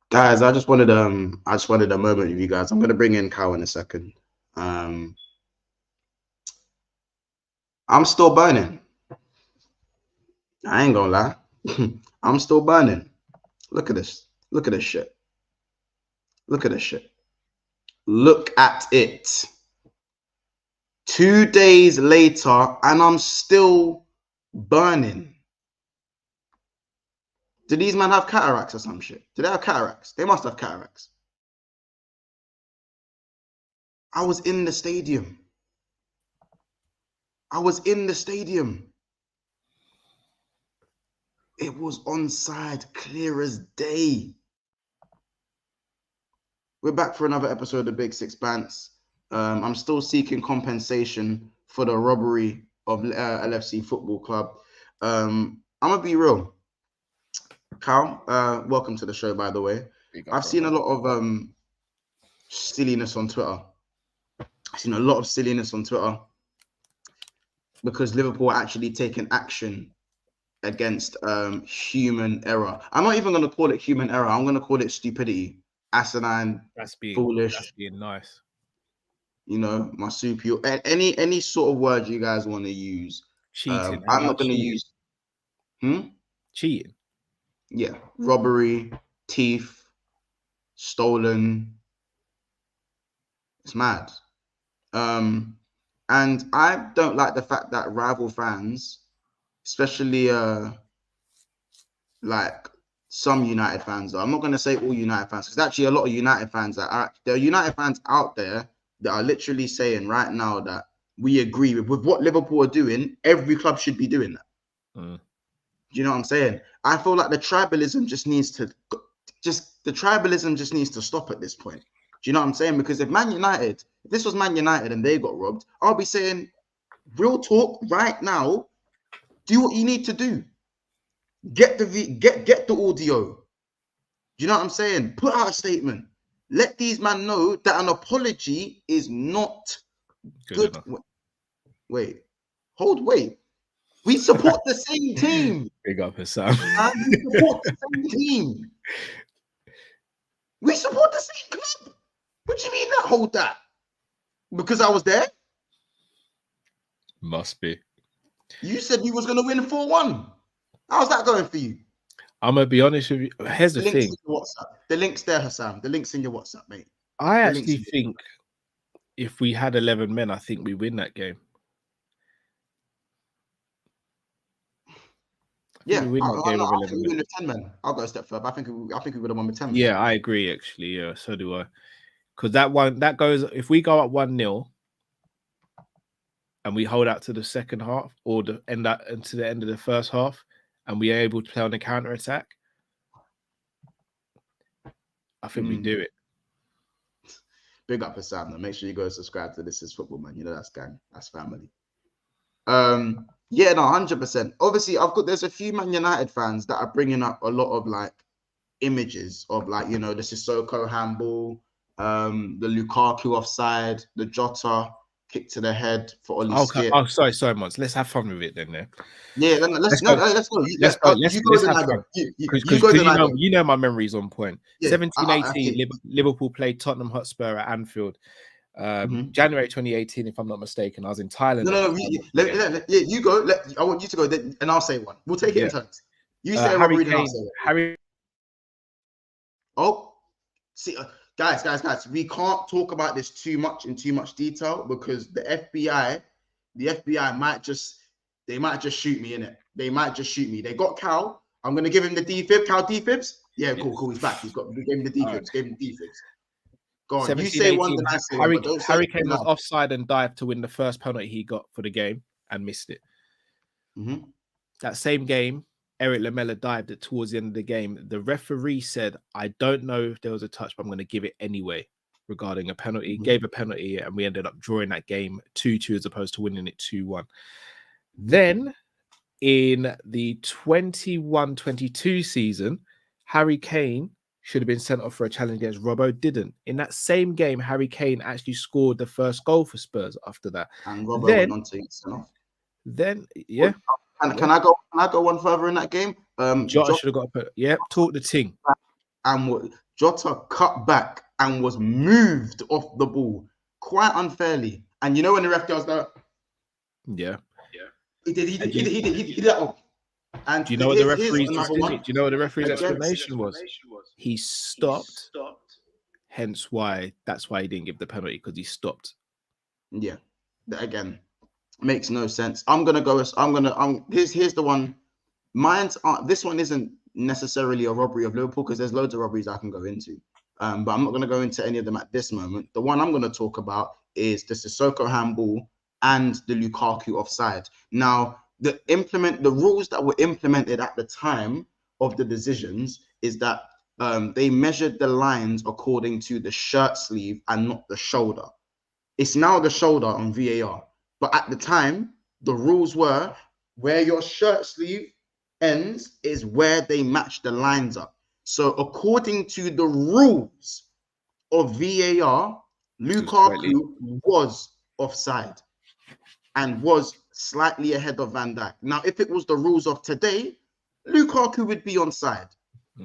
Guys, I just wanted a moment with you guys. I'm gonna bring in Cal in a second. I'm still burning. I ain't gonna lie. I'm still burning. Look at this. Look at this shit. Look at this shit. Look at it. 2 days later, and I'm still burning. Do these men have cataracts or some shit? Do they have cataracts? They must have cataracts. I was in the stadium. I was in the stadium. It was onside, clear as day. We're back for another episode of the Big Six Bants. I'm still seeking compensation for the robbery of LFC Football Club. I'm gonna be real. Cal, welcome to the show, by the way. I've seen a lot of silliness on Twitter. I've seen a lot of silliness on Twitter because Liverpool are actually taking action against human error. I'm not even going to call it human error. I'm going to call it stupidity, asinine, foolish. That's being nice. You know, marsupial. Any sort of word you guys want to use. Cheating. I'm not going to use. Cheating. Yeah, robbery, thief, stolen. It's mad. And I don't like the fact that rival fans, especially like some United fans, I'm not going to say all United fans, because actually a lot of United fans there are United fans out there that are literally saying right now that we agree with what Liverpool are doing. Every club should be doing that. Do you know what I'm saying? I feel like the tribalism just needs to stop at this point. Do you know what I'm saying? Because if this was Man United and they got robbed, I'll be saying, real talk right now, do what you need to do. Get the audio. Do you know what I'm saying? Put out a statement. Let these men know that an apology is not good. Wait. We support the same team. Big up, Hassan. We support the same team. We support the same club. What do you mean that? Hold that? Because I was there? Must be. You said you was going to win 4-1. How's that going for you? I'm going to be honest with you. Here's the thing. The link's there, Hassan. The link's in your WhatsApp, mate. I actually think if we had 11 men, I think we win that game. Yeah, I think we win with 10 men. I'll go a step further. I think we would have won with 10 men. Yeah, I agree, actually. Yeah, so do I. Because that goes, if we go up 1-0 and we hold out to the second half or to the end of the first half and we are able to play on the counter attack, I think we do it. Big up for Sam, though. Make sure you go subscribe to This Is Football, man. You know that's gang, that's family. Yeah, no, 100%. Obviously, there's a few Man United fans that are bringing up a lot of like images of like, you know, the Sissoko handball, the Lukaku offside, the Jota kick to the head for Oli Skip. Oh, sorry, Mons. Let's have fun with it then. Yeah, let's go. Let's go. You know my memory's on point. 17-18, Liverpool played Tottenham Hotspur at Anfield. January 2018, if I'm not mistaken, I was in Thailand. You go. I want you to go, and I'll say one. We'll take it in turns. You say Harry Kane. Oh, see, guys, we can't talk about this too much in too much detail because the FBI might just shoot me in it. They might just shoot me. They got Cal. I'm gonna give him the D-fib. Cal D-fibs. Yeah, cool. He's back. We gave him the D-fibs. Gave him the D-fibs. Go on. You say one, then I say one, but don't say Harry Kane was offside and dived to win the first penalty he got for the game and missed it. That same game, Eric Lamela dived it towards the end of the game. The referee said, I don't know if there was a touch, but I'm going to give it anyway regarding a penalty. Gave a penalty, and we ended up drawing that game 2-2 as opposed to winning it 2-1. Then in the 21-22 season, Harry Kane should have been sent off for a challenge against Robbo, didn't. In that same game, Harry Kane actually scored the first goal for Spurs after that. And Robbo went on to get sent off. Then, yeah. Can I go one further in that game? Jota should have got a talk the ting. And Jota cut back and was moved off the ball quite unfairly. And you know when the ref does that? Yeah. He did that off. And do you know what the referee's Against... explanation was? He stopped. Hence why that's why he didn't give the penalty, because he stopped. Yeah. Again, makes no sense. Here's the one. This one isn't necessarily a robbery of Liverpool, because there's loads of robberies I can go into. But I'm not going to go into any of them at this moment. The one I'm going to talk about is the Sissoko handball and the Lukaku offside. Now, the rules that were implemented at the time of the decisions is that they measured the lines according to the shirt sleeve and not the shoulder. It's now the shoulder on VAR. But at the time, the rules were where your shirt sleeve ends is where they match the lines up. So according to the rules of VAR, Lukaku was offside and was slightly ahead of Van Dijk. Now, if it was the rules of today, Lukaku would be onside.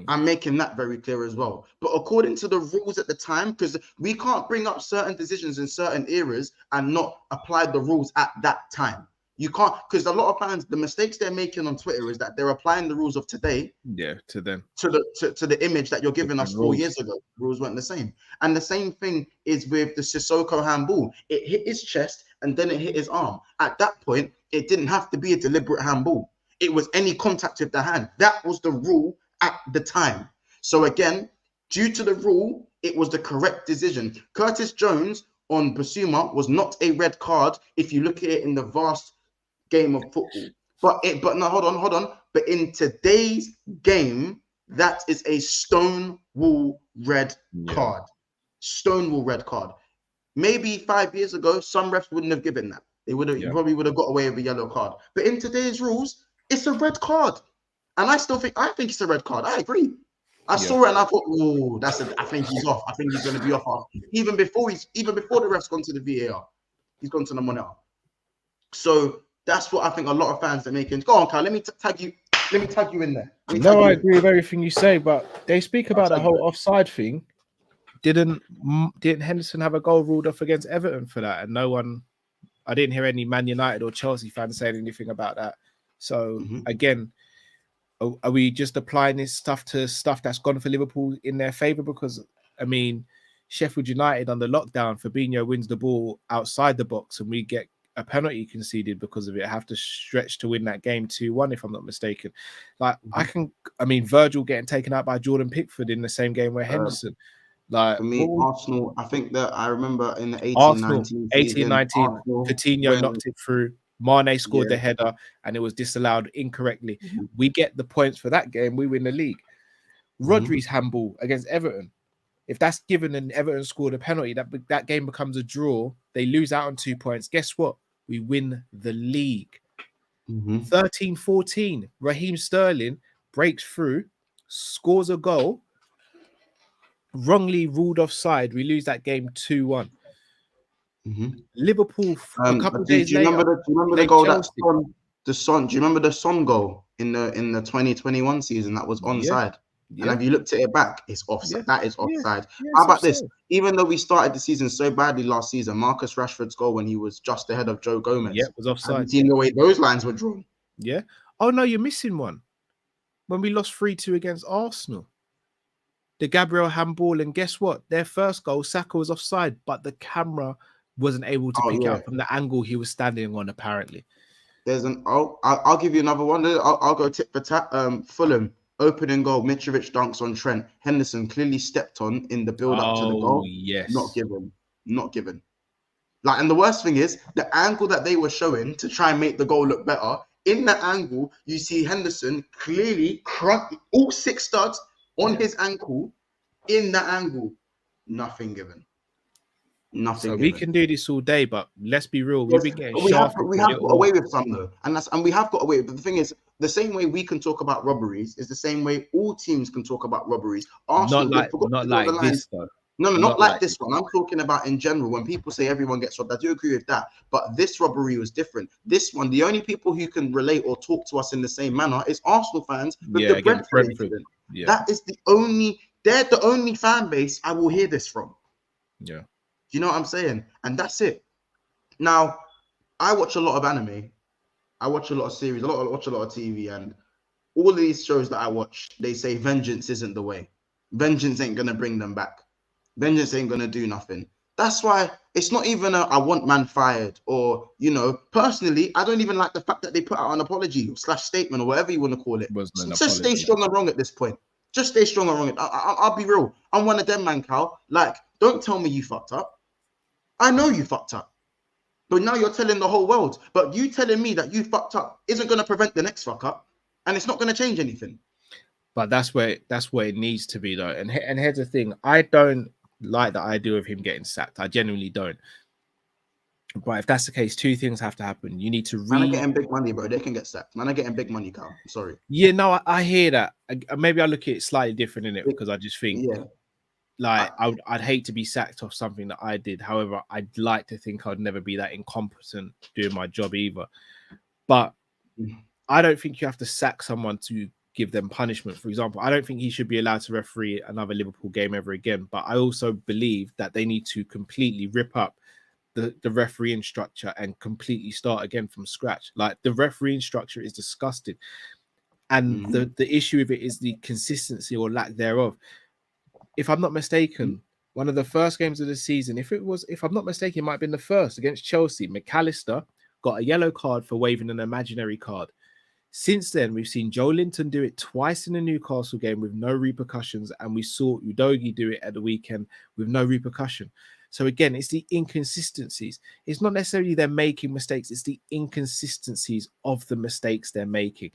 I'm making that very clear as well. But according to the rules at the time, because we can't bring up certain decisions in certain eras and not apply the rules at that time. You can't, because a lot of fans, the mistakes they're making on Twitter is that they're applying the rules of today. Yeah, to them. To the image that you're giving us 4 years ago. Rules weren't the same. And the same thing is with the Sissoko handball. It hit his chest and then it hit his arm. At that point, it didn't have to be a deliberate handball. It was any contact with the hand. That was the rule at the time. So again, due to the rule, it was the correct decision. Curtis Jones on Basuma was not a red card if you look at it in the vast game of football. But hold on. But in today's game, that is a stonewall red card. Stonewall red card. Maybe 5 years ago, some refs wouldn't have given that. They would have probably would have got away with a yellow card. But in today's rules, it's a red card. And I think it's a red card. I agree. I saw it and I thought, oh, I think he's off. I think he's going to be off. Even before the ref's gone to the VAR, he's gone to the monitor. So that's what I think a lot of fans are making. Go on, Kyle. Let me tag you in there. I agree with everything you say, but they speak about the whole offside thing. Didn't Henderson have a goal ruled off against Everton for that? And I didn't hear any Man United or Chelsea fans saying anything about that. So again, are we just applying this stuff to stuff that's gone for Liverpool in their favour? Because, I mean, Sheffield United under lockdown, Fabinho wins the ball outside the box and we get a penalty conceded because of it. I have to stretch to win that game 2-1, if I'm not mistaken. Virgil getting taken out by Jordan Pickford in the same game where Henderson. For me, Arsenal, I think that I remember in the 18-19 Coutinho knocked it through. Mane scored the header and it was disallowed incorrectly. We get the points for that game. We win the league. Rodri's handball against Everton. If that's given and Everton scored a penalty, that game becomes a draw. They lose out on 2 points. Guess what? We win the league. 13-14. Raheem Sterling breaks through, scores a goal, wrongly ruled offside. We lose that game 2-1. Liverpool a couple days later. Do you remember the goal do you remember the Son goal in the 2021 season that was onside? And have you looked at it back? It's offside. That is offside. How about this? Even though we started the season so badly last season, Marcus Rashford's goal when he was just ahead of Joe Gomez, was offside. Have you seen the way those lines were drawn? Yeah. Oh no, you're missing one. When we lost 3-2 against Arsenal. The Gabriel handball, and guess what? Their first goal, Saka was offside, but the camera wasn't able to pick out from the angle he was standing on, apparently. I'll give you another one. I'll go tit for tat. Fulham, opening goal, Mitrovic dunks on Trent. Henderson clearly stepped on in the build-up to the goal. Yes. Not given. And the worst thing is, the angle that they were showing to try and make the goal look better, in that angle, you see Henderson clearly all 6 studs on his ankle, in that angle. Nothing given. So we can do this all day, but let's be real. We've been getting we have got away with some though, and we have got away with. But the thing is, the same way we can talk about robberies is the same way all teams can talk about robberies. Arsenal, not like this though. No, not like this one. I'm talking about in general. When people say everyone gets robbed, I do agree with that. But this robbery was different. This one, the only people who can relate or talk to us in the same manner is Arsenal fans with the Brentford incident. That is the only They're the only fan base I will hear this from. Yeah. You know what I'm saying? And that's it. Now, I watch a lot of anime. I watch a lot of series, watch a lot of TV, and all of these shows that I watch, they say vengeance isn't the way. Vengeance ain't gonna bring them back. Vengeance ain't gonna do nothing. That's why it's not even I want man fired, or personally, I don't even like the fact that they put out an apology / statement or whatever you want to call it. Just stay strong and wrong at this point. Just stay strong and wrong. I'll be real. I'm one of them, man, Cal. Like, don't tell me you fucked up. I know you fucked up. But now you're telling the whole world. But you telling me that you fucked up isn't going to prevent the next fuck up. And it's not going to change anything. But that's where it needs to be, though. And here's the thing. I don't like the idea of him getting sacked. I genuinely don't. But if that's the case, two things have to happen. You need to Man are getting big money, bro. They can get sacked. Man are getting big money, Carl. I'm sorry. Yeah, no, I hear that. Maybe I look at it slightly different in it because I just think, I'd hate to be sacked off something that I did. However, I'd like to think I'd never be that incompetent doing my job either. But I don't think you have to sack someone to give them punishment. For example, I don't think he should be allowed to referee another Liverpool game ever again. But I also believe that they need to completely rip up the refereeing structure and completely start again from scratch. Like, the refereeing structure is disgusting. And the issue with it is the consistency or lack thereof. If I'm not mistaken, one of the first games of the season, if I'm not mistaken, it might have been the first against Chelsea, McAllister got a yellow card for waving an imaginary card. Since then, we've seen Joe Linton do it twice in the Newcastle game with no repercussions, and we saw Udogie do it at the weekend with no repercussion. So again, it's the inconsistencies. It's not necessarily they're making mistakes, it's the inconsistencies of the mistakes they're making.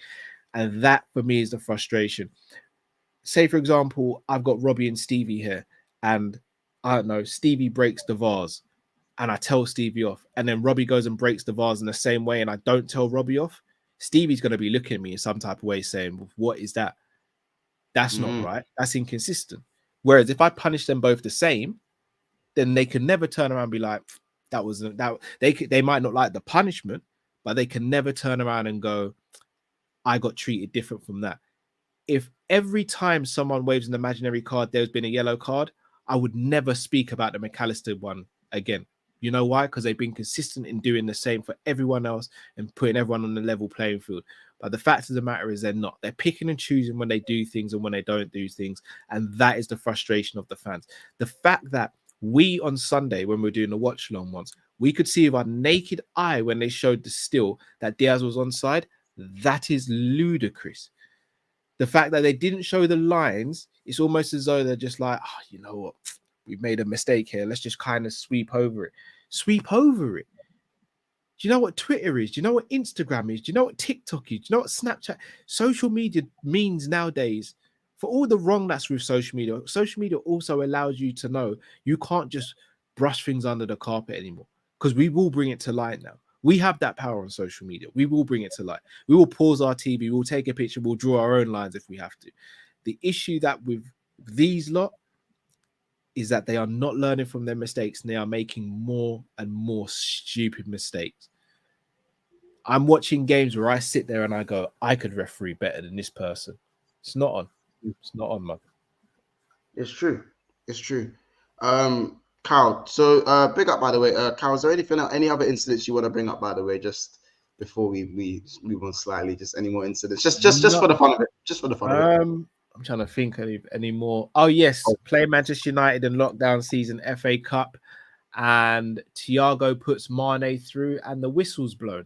And that, for me, is the frustration. Say, for example, I've got Robbie and Stevie here, and I don't know, Stevie breaks the vase, and I tell Stevie off, and then Robbie goes and breaks the vase in the same way, and I don't tell Robbie off. Stevie's going to be looking at me in some type of way saying, what is that? That's not right. That's inconsistent. Whereas if I punish them both the same, then they can never turn around and be like, that wasn't that. They might not like the punishment, but they can never turn around and go, I got treated different from that. If every time someone waves an imaginary card, there's been a yellow card, I would never speak about the McAllister one again. You know why? Because they've been consistent in doing the same for everyone else and putting everyone on the level playing field. But the fact of the matter is they're not. They're picking and choosing when they do things and when they don't do things. And that is the frustration of the fans. The fact that we on Sunday, when we were doing the watch along once, we could see with our naked eye when they showed the still that Diaz was onside. That is ludicrous. The fact that they didn't show the lines, it's almost as though they're just like, oh, you know what? We've made a mistake here. Let's just kind of sweep over it. Sweep over it. Do you know what Twitter is? Do you know what Instagram is? Do you know what TikTok is? Do you know what Snapchat? Social media means nowadays, for all the wrong that's with social media also allows you to know you can't just brush things under the carpet anymore, because we will bring it to light now. We have that power on social media. We will bring it to light. We will pause our TV. We'll take a picture. We'll draw our own lines if we have to. The issue that with these lot is that they are not learning from their mistakes, and they are making more and more stupid mistakes. I'm watching games where I sit there and I go, I could referee better than this person. It's not on. It's not on, man. It's true. It's true. Carl, so big up, by the way. Carl, is there any other incidents you want to bring up, by the way, just before we move on slightly? Just any more incidents? Just for the fun of it. Just for the fun of it. I'm trying to think of any more. Oh, yes. Play Manchester United in lockdown season, FA Cup, and Thiago puts Mane through and the whistle's blown.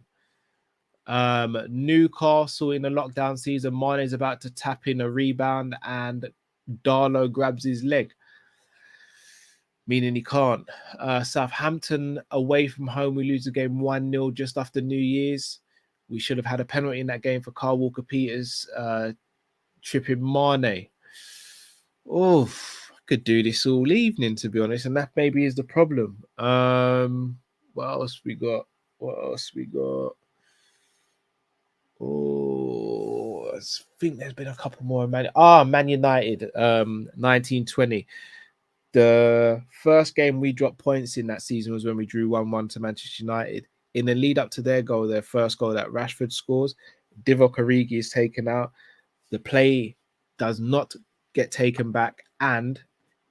Newcastle in the lockdown season, Mane's about to tap in a rebound and Darlow grabs his leg, meaning he can't. Southampton away from home, we lose the game 1-0 just after New Year's. We should have had a penalty in that game for Kyle Walker-Peters tripping Mane. Oh, I could do this all evening, to be honest, and that maybe is the problem. What else we got? Oh, I think there's been a couple more. Man United, 1920. The first game we dropped points in that season was when we drew 1-1 to Manchester United. In the lead up to their first goal that Rashford scores, Divock Origi is taken out. The play does not get taken back, and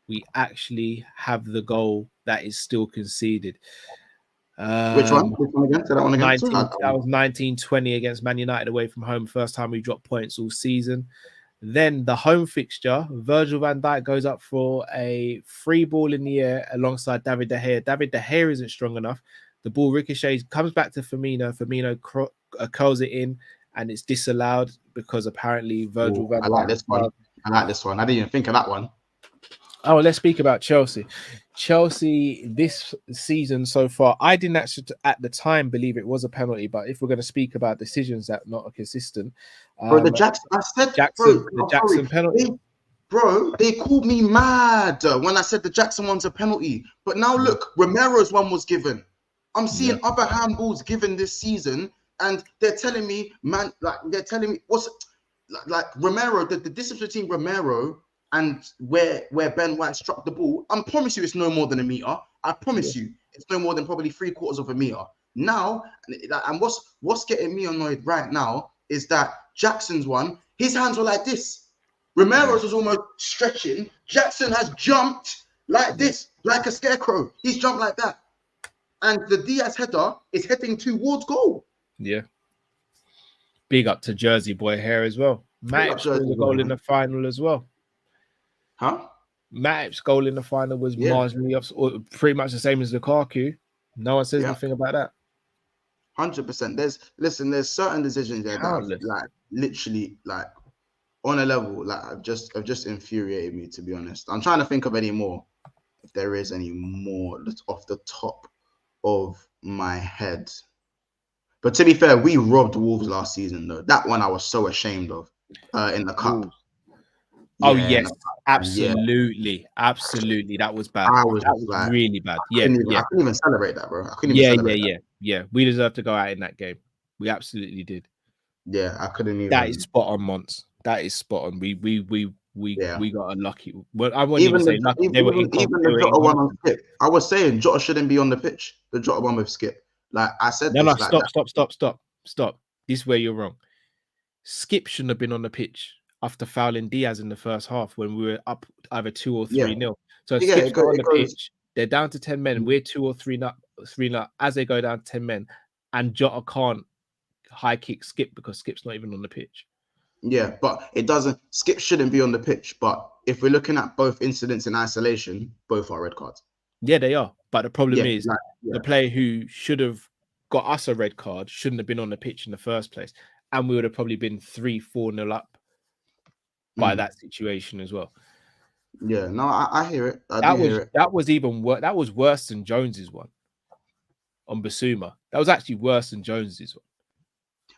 we actually have the goal that is still conceded. Which one? Which one again? Say that one again. 19, that was 19-20 against Man United away from home. First time we dropped points all season. Then the home fixture, Virgil van Dijk goes up for a free ball in the air alongside David De Gea. David De Gea isn't strong enough. The ball ricochets, comes back to Firmino. Firmino curls it in, and it's disallowed because apparently Virgil van Dijk. I like this one. I didn't even think of that one. Oh, let's speak about Chelsea. Chelsea this season so far, I didn't actually at the time believe it was a penalty, but if we're going to speak about decisions that not consistent, the Jackson penalty. They called me mad when I said the Jackson one's a penalty. But now look, Romero's one was given. I'm seeing other handballs given this season, and they're telling me, man, what's like Romero, the distance between Romero and where Ben White struck the ball, I promise you it's no more than a meter. I promise you it's no more than probably 3/4 of a meter. Now, and what's getting me annoyed right now is that Jackson's one, his hands were like this. Romero's was almost stretching. Jackson has jumped like this, like a scarecrow. He's jumped like that. And the Diaz header is heading towards goal. Yeah. Big up to Jersey boy here as well. Matip scored the goal in the final as well. Huh? Matip's goal in the final was marginally off, or pretty much the same as Lukaku. No one says anything about that. 100%. There's certain decisions there that literally on a level have just infuriated me, to be honest. I'm trying to think of any more, if there is any more that's off the top of my head. But to be fair, we robbed Wolves last season though. That one I was so ashamed of in the cup. Oh yes, absolutely. That was bad. That was really bad. I couldn't even celebrate that, bro. Yeah. We deserved to go out in that game. We absolutely did. Yeah, I couldn't even. That is spot on, Mons. That is spot on. We got unlucky. Well, I wouldn't even say lucky. They were even the Jota one on Skip. I was saying Jota shouldn't be on the pitch. The Jota one with Skip. Like I said, no, stop. This is where you're wrong. Skip shouldn't have been on the pitch after fouling Diaz in the first half when we were up either 2 or 3-0. So Skip's on the pitch. They're down to 10 men. We're 2 or 3-0 as they go down to 10 men, and Jota can't high kick Skip because Skip's not even on the pitch. Yeah, but it doesn't. Skip shouldn't be on the pitch. But if we're looking at both incidents in isolation, both are red cards. Yeah, they are. But the problem is the player who should have got us a red card shouldn't have been on the pitch in the first place. And we would have probably been 3-4-0 up by that situation as well. Yeah, no, I hear it. That was even worse. That was worse than Jones's one on Basuma. That was actually worse than Jones's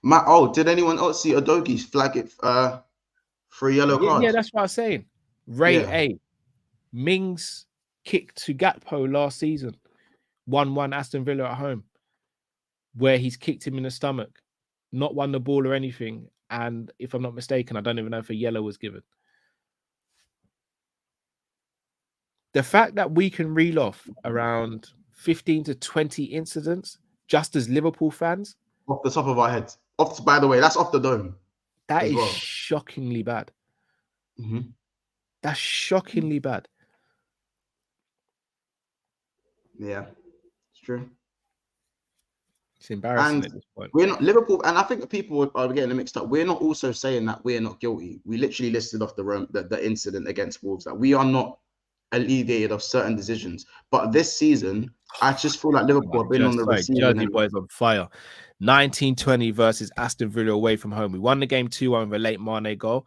one. Did anyone else see Udogie flag it for a yellow card? Yeah, that's what I was saying. A. Mings kick to Gakpo last season, 1-1 Aston Villa at home, where he's kicked him in the stomach, not won the ball or anything. And if I'm not mistaken, I don't even know if a yellow was given. The fact that we can reel off around 15 to 20 incidents just as Liverpool fans. Off the top of our heads. By the way, that's off the dome. That is shockingly bad. Mm-hmm. That's shockingly bad. Yeah, it's true. It's embarrassing at this point. We're not Liverpool, and I think the people are getting mixed up. We're not also saying that we're not guilty. We literally listed off the incident against Wolves that we are not alleviated of certain decisions. But this season, I just feel like Liverpool have been on the receiving end. Jersey boys on fire. 19-20 versus Aston Villa away from home. We won the game 2-1 with a late Mane goal.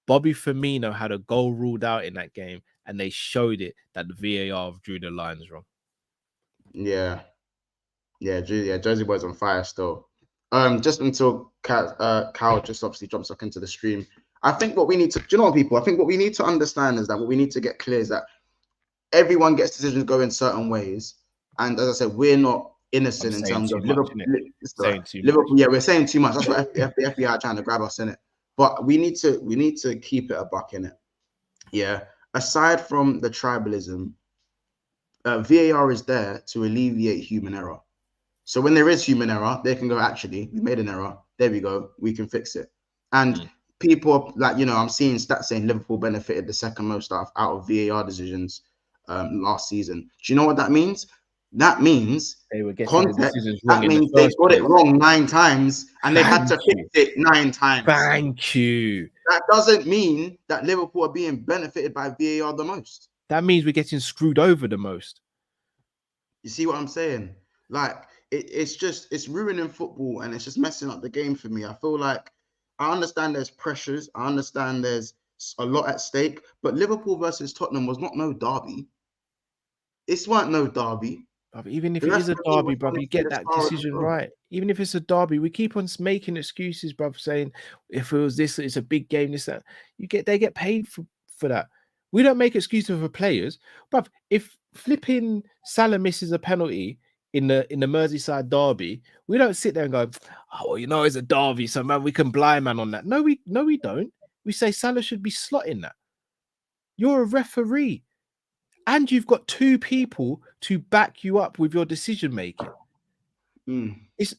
Bobby Firmino had a goal ruled out in that game, and they showed it that the VAR drew the lines wrong. Yeah, Jersey boys on fire still. Just until Cal just obviously jumps up into the stream. I think what we need to, do you know what, people? I think what we need to understand is that what we need to get clear is that everyone gets decisions going certain ways, and as I said, we're not innocent in terms of Liverpool. Liverpool, yeah, we're saying too much. That's what the FBI are trying to grab us in it. But we need to keep it a buck in it. Yeah. Aside from the tribalism, VAR is there to alleviate human error. So when there is human error, they can go, actually, we made an error. There we go. We can fix it. And people like, I'm seeing stats saying Liverpool benefited the second most out of VAR decisions last season. Do you know what that means? That means they were getting context. the decisions wrong. That means they got it wrong 9 times and they had to fix it 9 times. Thank you. That doesn't mean that Liverpool are being benefited by VAR the most. That means we're getting screwed over the most. You see what I'm saying? Like, it's ruining football and it's just messing up the game for me. I feel like I understand there's pressures. I understand there's a lot at stake. But Liverpool versus Tottenham was not no derby. It weren't no derby. But even if it is a derby, bro, you get that decision right. Even if it's a derby, we keep on making excuses, bro, saying if it was this, it's a big game, this, that. They get paid for that. We don't make excuses for players. But if flipping Salah misses a penalty in the Merseyside derby, we don't sit there and go, oh, well, it's a derby, so man, we can blind man on that. No, we don't. We say Salah should be slotting that. You're a referee. And you've got 2 people to back you up with your decision making.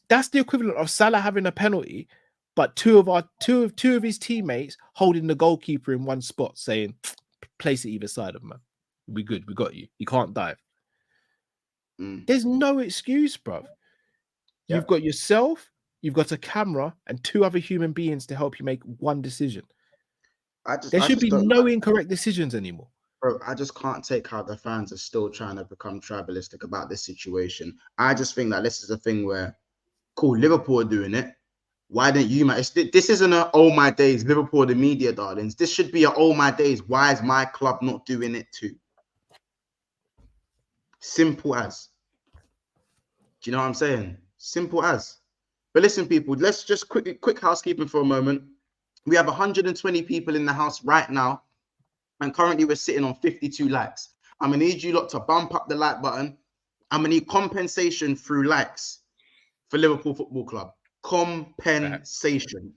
That's the equivalent of Salah having a penalty, but two of his teammates holding the goalkeeper in one spot, saying, "Place it either side of him, man. We good. We got you. You can't dive." There's no excuse, bro. You've got yourself, you've got a camera, and 2 other human beings to help you make one decision. There should be no incorrect decisions anymore. Bro, I just can't take how the fans are still trying to become tribalistic about this situation. I just think that this is a thing where, cool, Liverpool are doing it. Why didn't you, man? This isn't an oh my days, Liverpool the media darlings. This should be an oh my days. Why is my club not doing it too? Simple as. Do you know what I'm saying? Simple as. But listen, people, let's just quick housekeeping for a moment. We have 120 people in the house right now. And currently we're sitting on 52 likes. I'm going to need you lot to bump up the like button. I'm going to need compensation through likes for Liverpool Football Club. Compensation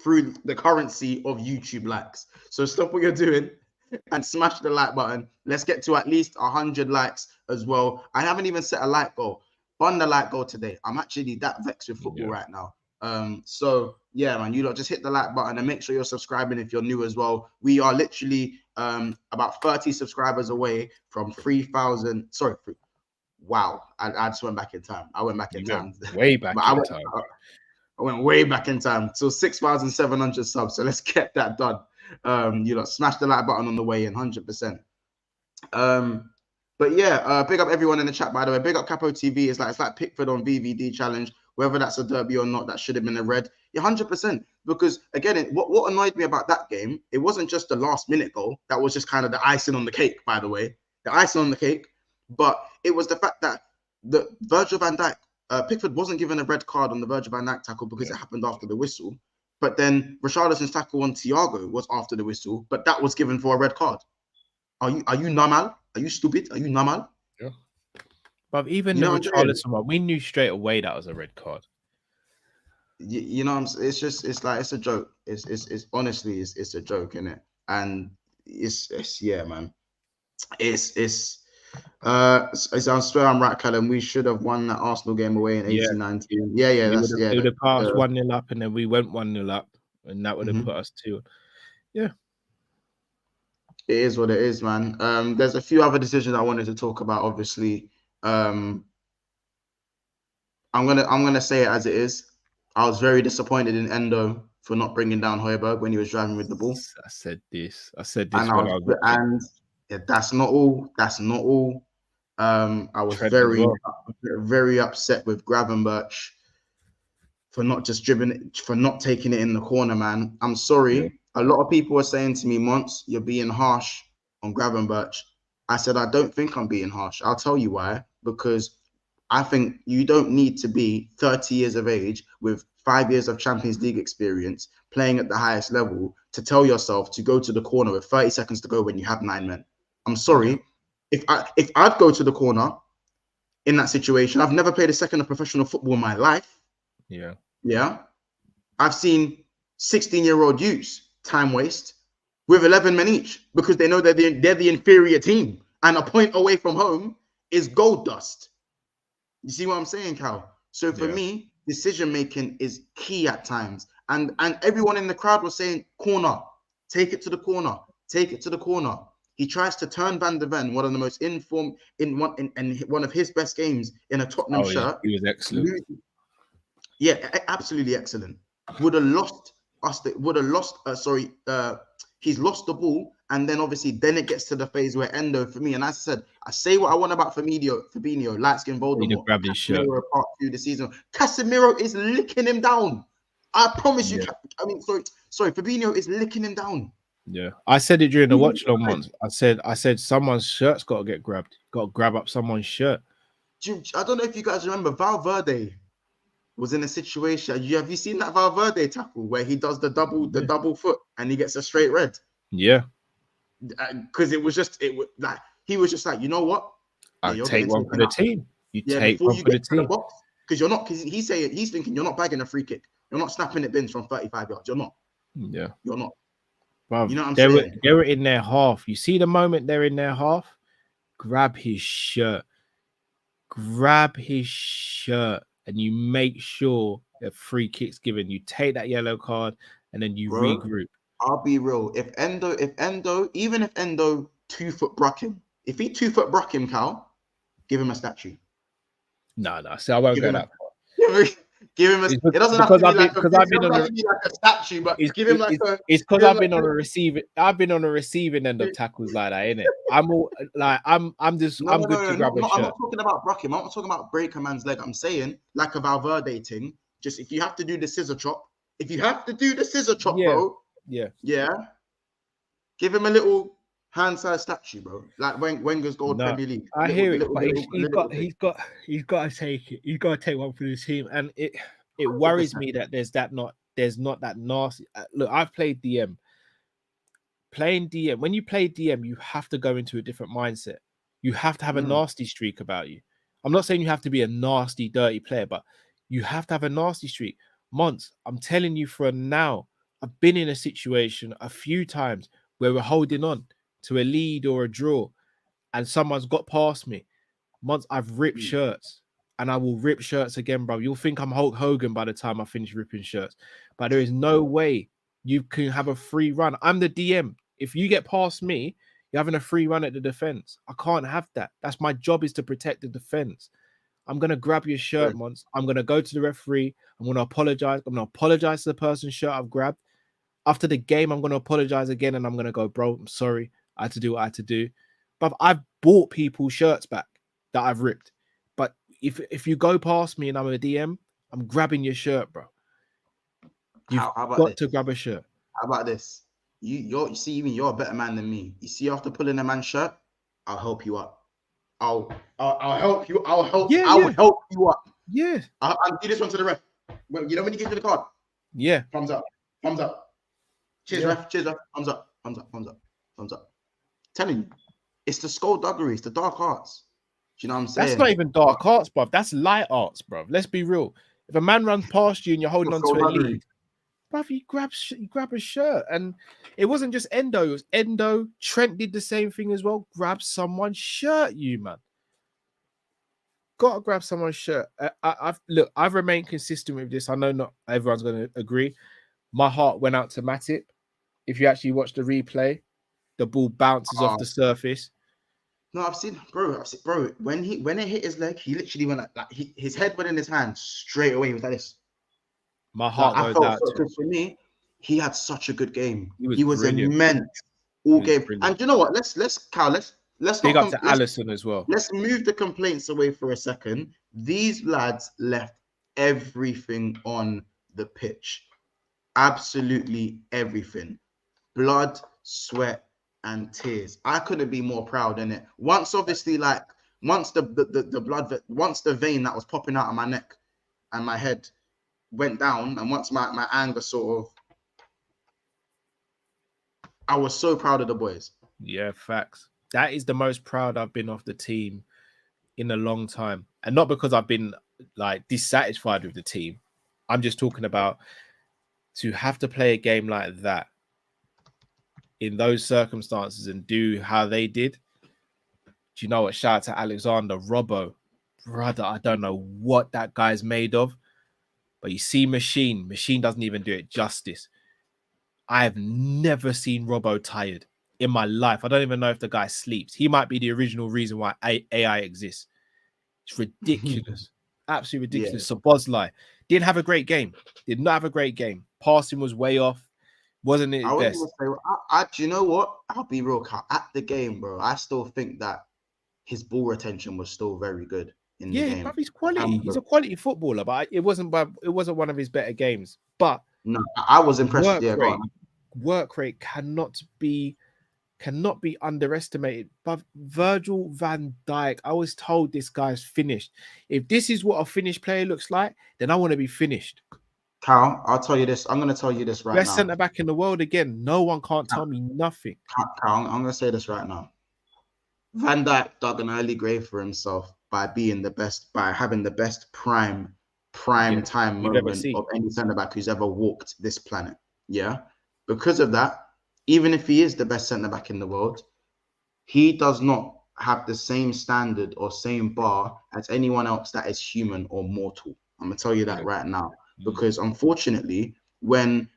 through the currency of YouTube likes. So stop what you're doing and smash the like button. Let's get to at least 100 likes as well. I haven't even set a like goal. Bun the like goal today. I'm actually that vexed with football right now. So yeah, man, you lot just hit the like button and make sure you're subscribing if you're new as well. We are literally about 30 subscribers away from 3,000. Sorry, wow, I just went back in time. I went back in time. Way back in time. I went way back in time. So 6,700 subs. So let's get that done. You lot smash the like button on the way in, 100%. But yeah, big up everyone in the chat, by the way. Big up Capo TV. It's like Pickford on VVD challenge. Whether that's a derby or not, that should have been a red. Yeah, 100%. Because again, what annoyed me about that game, it wasn't just the last minute goal. That was just kind of the icing on the cake, by the way. The icing on the cake. But it was the fact that the Virgil van Dijk, Pickford wasn't given a red card on the Virgil van Dijk tackle because it happened after the whistle. But then Richarlison's tackle on Thiago was after the whistle, but that was given for a red card. Are you normal? Are you stupid? Are you normal? Yeah. But even the Richarlison one, we knew straight away that was a red card. You know, it's like it's a joke. It's honestly it's a joke, isn't it? And it's yeah, man. I swear I'm right, Callum. We should have won that Arsenal game away in 18-19. Yeah. It would have passed 1-0 up, and then we went 1-0 up, and that would have put us 2. Yeah. It is what it is, man. There's a few other decisions I wanted to talk about. Obviously, I'm gonna say it as it is. I was very disappointed in Endo for not bringing down Højbjerg when he was driving with the ball. I said this. And yeah, that's not all. I was Trent very upset with Gravenberch for not taking it in the corner, man. I'm sorry. Yeah. A lot of people are saying to me, Mons, you're being harsh on Gravenberch. I said, I don't think I'm being harsh. I'll tell you why. Because I think you don't need to be 30 years of age with 5 years of Champions League experience playing at the highest level to tell yourself to go to the corner with 30 seconds to go when you have 9 men. I'm sorry. If I'd go to the corner in that situation, I've never played a second of professional football in my life. Yeah. I've seen 16-year-old youths time waste with 11 men each because they know they're the inferior team, and a point away from home is gold dust. You see what I'm saying, Cal? So for me, decision making is key at times, and everyone in the crowd was saying, corner, take it to the corner, take it to the corner. He tries to turn Van de Ven, one of the most informed in one of his best games in a Tottenham shirt. He was excellent. Yeah, absolutely excellent. Would have lost us. Would have lost. He's lost the ball, and then obviously it gets to the phase where Endo, for me, and as I said, I say what I want about Fabinho, light skin Voldemort. Grabbed his shirt. Part 2 the season. Casemiro is licking him down. I promise you. I mean, sorry, Fabinho is licking him down. Yeah, I said it during the watch long once. I said someone's shirt's got to get grabbed. Got to grab up someone's shirt. I don't know if you guys remember Valverde was in a situation. Have you seen that Valverde tackle where he does the double foot and he gets a straight red? Yeah, because it was just he was just like, you know what? I take one for the team. You take one for the team because he's thinking you're not bagging a free kick. You're not snapping it bins from 35 yards. You're not. Yeah, you're not. Bruv, you know what I'm saying? They were in their half. You see the moment they're in their half, grab his shirt. Grab his shirt and you make sure that free kick's given. You take that yellow card and then you regroup. I'll be real. If Endo, even if Endo 2-foot bruck him, if he 2-foot bruck him, Cal, give him a statue. No. See, I won't go that far. Give him a. It doesn't have to be like a statue, but give him like a. It's because I've been on the receiving. I've been on the receiving end of tackles like that, innit? I'm all like I'm good to grab a shirt. I'm not talking about brucking. I'm not talking about break a man's leg. I'm saying like a Valverde thing. Just if you have to do the scissor chop, bro. Yeah. Give him a little hand-sized statue, bro. Like Wenger's gold Premier League. I hear it, but he's got to take it. He's got to take one for the team, and it worries me that there's not that nasty. Look, I've played DM. Playing DM, when you play DM, you have to go into a different mindset. You have to have a nasty streak about you. I'm not saying you have to be a nasty, dirty player, but you have to have a nasty streak. Mons, I'm telling you for now, I've been in a situation a few times where we're holding on to a lead or a draw and someone's got past me. Once I've ripped shirts and I will rip shirts again, bro. You'll think I'm Hulk Hogan by the time I finish ripping shirts, but there is no way you can have a free run. I'm the DM. If you get past me, you're having a free run at the defense. I can't have that. That's my job, is to protect the defense. I'm going to grab your shirt once. I'm going to go to the referee. I'm going to apologize. I'm going to apologize to the person's shirt I've grabbed. After the game, I'm going to apologize again and I'm going to go, bro, I'm sorry. I had to do what I had to do. But I've bought people's shirts back that I've ripped. But if you go past me and I'm a DM, I'm grabbing your shirt, bro. You've got to grab a shirt. How about this? You're a better man than me. You see, after pulling a man's shirt, I'll help you up. I'll help you. I'll help you up. Yeah. I'll do this one to the ref. You know when you give me the card? Yeah. Thumbs up. Cheers, ref. Cheers, ref. Thumbs up. Telling you, it's the skullduggery. It's the dark arts. Do you know what I'm saying? That's not even dark arts, bruv. That's light arts, bruv. Let's be real. If a man runs past you and you're holding on to a lead, bruv, you grab a shirt. And it wasn't just Endo. It was Endo. Trent did the same thing as well. Grab someone's shirt, you man. Gotta grab someone's shirt. I've remained consistent with this. I know not everyone's going to agree. My heart went out to Matip. If you actually watch the replay, the ball bounces off the surface. No, I've seen, bro. When it hit his leg, he literally went like his head went in his hand straight away. He was like this. My heart goes out to him. For me, he had such a good game. He was immense all game. Brilliant. And you know what? Let's big up to Alisson as well. Let's move the complaints away for a second. These lads left everything on the pitch. Absolutely everything. Blood, sweat, and tears. I couldn't be more proud in it. Once the blood, once the vein that was popping out of my neck and my head went down, and once my anger sort of, I was so proud of the boys. Yeah, facts. That is the most proud I've been of the team in a long time. And not because I've been like dissatisfied with the team. I'm just talking about to have to play a game like that in those circumstances and do how they did. Do you know what? Shout out to Alexander Robbo. Brother, I don't know what that guy's made of. But you see Machine doesn't even do it justice. I have never seen Robbo tired in my life. I don't even know if the guy sleeps. He might be the original reason why AI exists. It's ridiculous. Absolutely ridiculous. Yeah. Szoboszlai didn't have a great game. Did not have a great game. Passing was way off. Wasn't it I best? would say, do you know what? I'll be real, Carl. At the game, bro, I still think that his ball retention was still very good in the game. But he's quality. He's a quality footballer, but it wasn't one of his better games. But no, I was impressed. Work rate cannot be underestimated. But Virgil van Dijk, I was told this guy's finished. If this is what a finished player looks like, then I want to be finished. Cal, I'll tell you this. I'm going to tell you this right now. Best centre back in the world again. No one can't tell me nothing. Cal, I'm going to say this right now. Van Dijk dug an early grave for himself by being the best, by having the best prime time moment of any centre back who's ever walked this planet. Yeah, because of that, even if he is the best centre back in the world, he does not have the same standard or same bar as anyone else that is human or mortal. I'm gonna tell you that right now, because unfortunately, when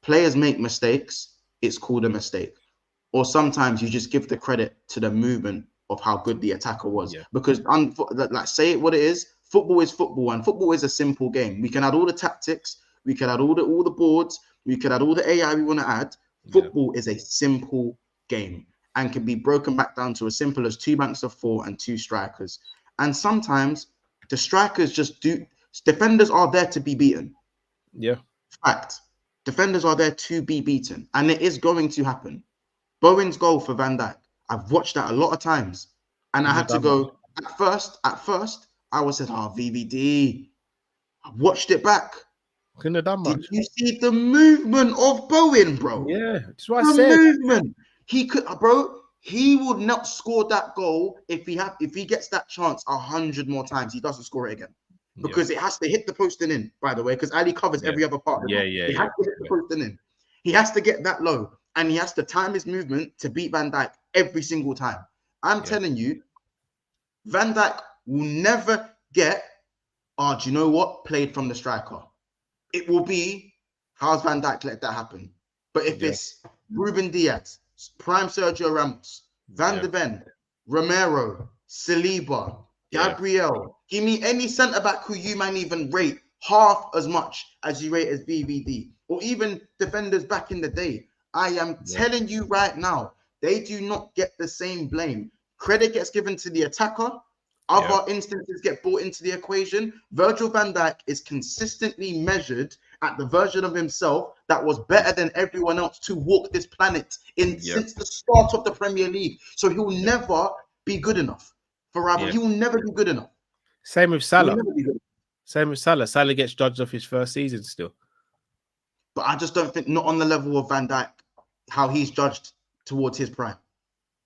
players make mistakes, it's called a mistake. Or sometimes you just give the credit to the movement of how good the attacker was. Because, like, say it what it is, football is football, and football is a simple game. We can add all the tactics, we can add all the boards, we can add all the AI we want to add. Football is a simple game and can be broken back down to as simple as 2 banks of 4 and 2 strikers. And sometimes the strikers defenders are there to be beaten. Yeah. Fact. Defenders are there to be beaten, and it is going to happen. Bowen's goal for Van Dijk, I've watched that a lot of times, and I had to go, at first, I was said, VVD. I watched it back. Couldn't have done much. Did you see the movement of Bowen, bro? Yeah, that's what I said. The movement. He could, bro, he would not score that goal if he gets that chance 100 more times. He doesn't score it again. Because it has to hit the post and in, by the way, because Ali covers every other part. He has to hit the post and in. He has to get that low, and he has to time his movement to beat Van Dijk every single time. I'm telling you, Van Dijk will never get, do you know what, played from the striker. It will be, how's Van Dijk let that happen? But if it's Ruben Diaz, prime Sergio Ramos, Van de Ven, Romero, Saliba, Gabriel, give me any centre-back who you might even rate half as much as you rate as VVD, or even defenders back in the day. I am telling you right now, they do not get the same blame. Credit gets given to the attacker. Other instances get brought into the equation. Virgil van Dijk is consistently measured at the version of himself that was better than everyone else to walk this planet since the start of the Premier League. So he will never be good enough. He will never be good enough. Same with Salah. Salah gets judged off his first season still. But I just don't think, not on the level of Van Dijk, how he's judged towards his prime.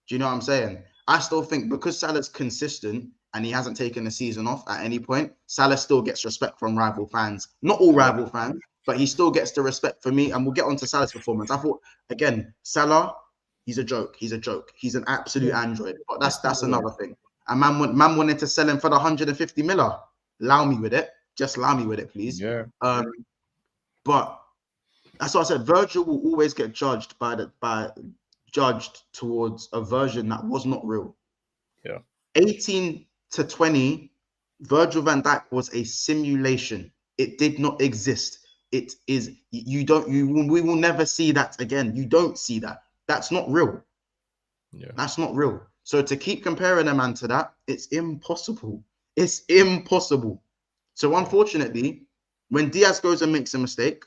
Do you know what I'm saying? I still think because Salah's consistent and he hasn't taken a season off at any point, Salah still gets respect from rival fans. Not all rival fans, but he still gets the respect for me. And we'll get on to Salah's performance. I thought, again, Salah, he's a joke. He's He's an absolute android. But that's another thing. And man wanted to sell him for the 150 miller. Allow me with it. Just allow me with it, please. Yeah. But that's what I said. Virgil will always get judged judged towards a version that was not real. Yeah. 18 to 20, Virgil van Dijk was a simulation. It did not exist. It is, we will never see that again. You don't see that. That's not real. Yeah. That's not real. So to keep comparing a man to that, it's impossible. It's impossible. So unfortunately, when Diaz goes and makes a mistake,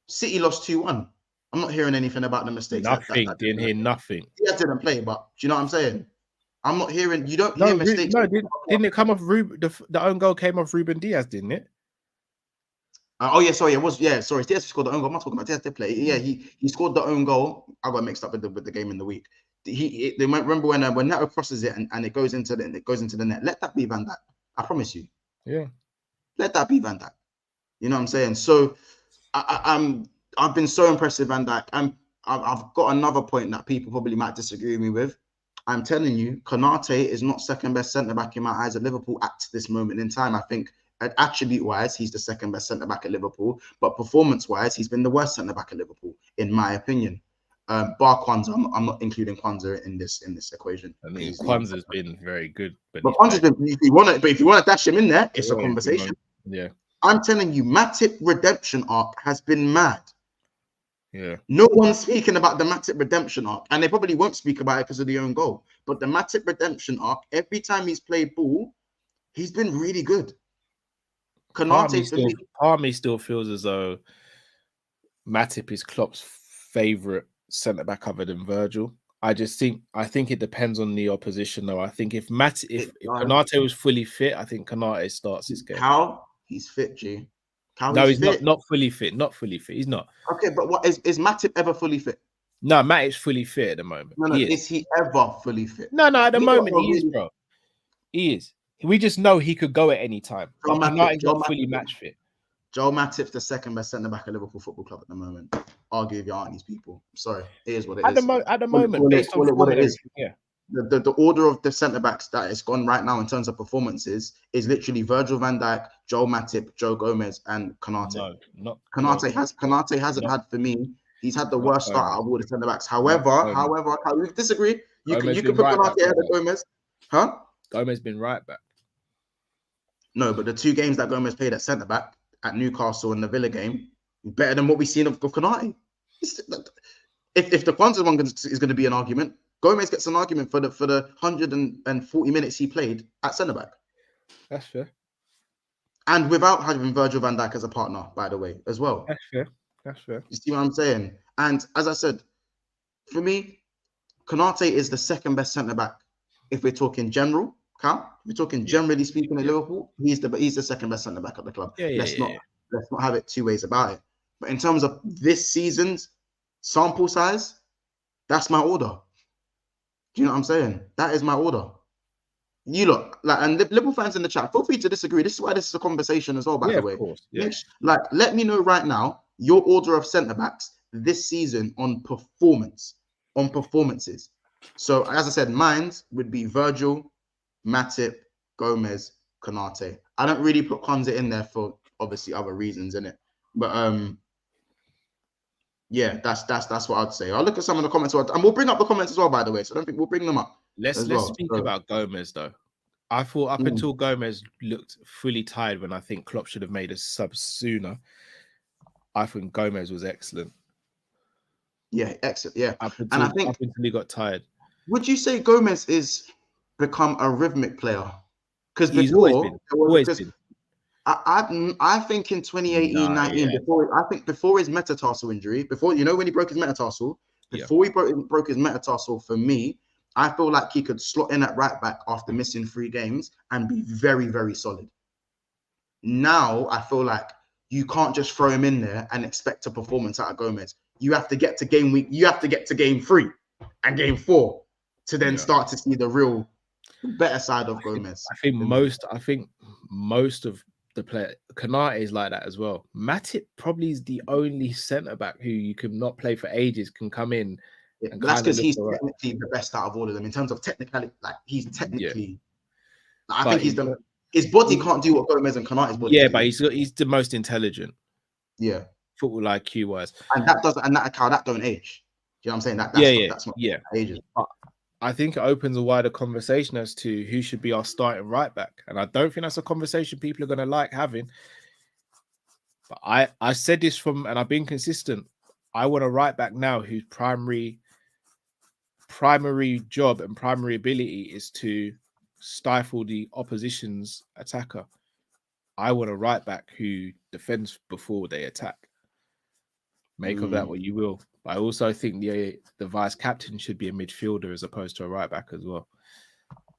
City lost 2-1. I'm not hearing anything about the mistakes. Didn't hear nothing. Diaz didn't play, but do you know what I'm saying? I'm not hearing. You don't hear mistakes. No, didn't it come off the own goal came off Ruben Diaz, didn't it? Sorry, it was. Yeah, sorry. Diaz scored the own goal. I'm not talking about Diaz did play. Yeah, he scored the own goal. I got mixed up with the game in the week. Remember when Neto crosses it and it goes into the net. Let that be Van Dijk. I promise you. Yeah. Let that be Van Dijk. You know what I'm saying? So I've been so impressed with Van Dijk. I've got another point that people probably might disagree with me with. I'm telling you, Konate is not second best centre back in my eyes at Liverpool at this moment in time. I think attribute-wise, he's the second best centre-back at Liverpool. But performance-wise, he's been the worst centre-back at Liverpool, in my opinion. Bar Kwanzaa, I'm not including Kwanzaa in this equation. I mean, Kwanzaa's been very good. But Kwanzaa's been, if you want to dash him in there, it's a conversation. Yeah. I'm telling you, Matip redemption arc has been mad. Yeah. No one's speaking about the Matip redemption arc, and they probably won't speak about it because of the own goal. But the Matip redemption arc, every time he's played ball, he's been really good. Part of me still feels as though Matip is Klopp's favourite centre back other than Virgil. I think it depends on the opposition, though. I think if Konate was fully fit, I think Konate starts this game. How he's fit, G? He's not fully fit. Not fully fit. He's not. Okay, but what is Matip ever fully fit? No, Matip's fully fit at the moment. No, is he ever fully fit? No, at the moment he is, bro. He is. We just know he could go at any time. Konate's not fully match fit. Joel Matip's the second best centre back at Liverpool Football Club at the moment. Argue if you aren't these people. Sorry, it is what it is. At the moment, based on what it is. Yeah. The order of the centre backs that is gone right now in terms of performances is literally Virgil van Dijk, Joel Matip, Joe Gomez, and Konate. Konate hasn't had, for me, he's had the worst start out of all the centre backs. However, we disagree. You can put Konate ahead of Gomez. Huh? Gomez been right back. No, but the two games that Gomez played at centre back at Newcastle and the Villa game, better than what we've seen of Konate. If the Kwanzaa one is going to be an argument, Gomez gets an argument for the 140 minutes he played at centre back. That's fair. And without having Virgil van Dijk as a partner, by the way, as well. That's fair. You see what I'm saying? And as I said, for me, Konate is the second best centre back. If we're talking general, we're talking generally speaking at Liverpool, he's the second best centre back at the club. Let's not have it two ways about it. But in terms of this season's sample size, that's my order. Do you know what I'm saying? That is my order. You look and Liverpool fans in the chat, feel free to disagree. This is why this is a conversation as well, by the way. Of course. Yeah. Let me know right now your order of centre backs this season on performances. So as I said, mine would be Virgil, Matip, Gomez, Konate. I don't really put Kwanzaa in there for obviously other reasons, innit? But yeah, that's what I'd say. I'll look at some of the comments, and we'll bring up the comments as well, by the way. So I don't think we'll bring them up. Let's speak about Gomez though. I thought up until Gomez looked fully tired when I think Klopp should have made a sub sooner. I think Gomez was excellent. Yeah, excellent. Yeah, up until he got tired. Would you say Gomez is become a rhythmic player? Because he's always been. I think in 2018-19, before his metatarsal injury, when he broke his metatarsal, before he broke his metatarsal, for me, I feel like he could slot in at right back after missing 3 games and be very, very solid. Now I feel like you can't just throw him in there and expect a performance out of Gomez. You have to get to game week. You have to get to game 3 and game 4 to then start to see the real better side of Gomez. I think most of the player, Konate is like that as well. Matip probably is the only centre back who you can not play for ages, can come in. Yeah, but that's because he's technically the best out of all of them in terms of technicality. Like he's technically, I think his body can't do what Gomez and Konate's body. Yeah, but he's the most intelligent. Yeah, football IQ wise, and that don't age. Do you know what I'm saying? That's not ages. But I think it opens a wider conversation as to who should be our starting right back, and I don't think that's a conversation people are going to like having. But I said this and I've been consistent. I want a right back now whose primary job and primary ability is to stifle the opposition's attacker. I want a right back who defends before they attack. Make of that what you will. But I also think the vice captain should be a midfielder as opposed to a right back as well.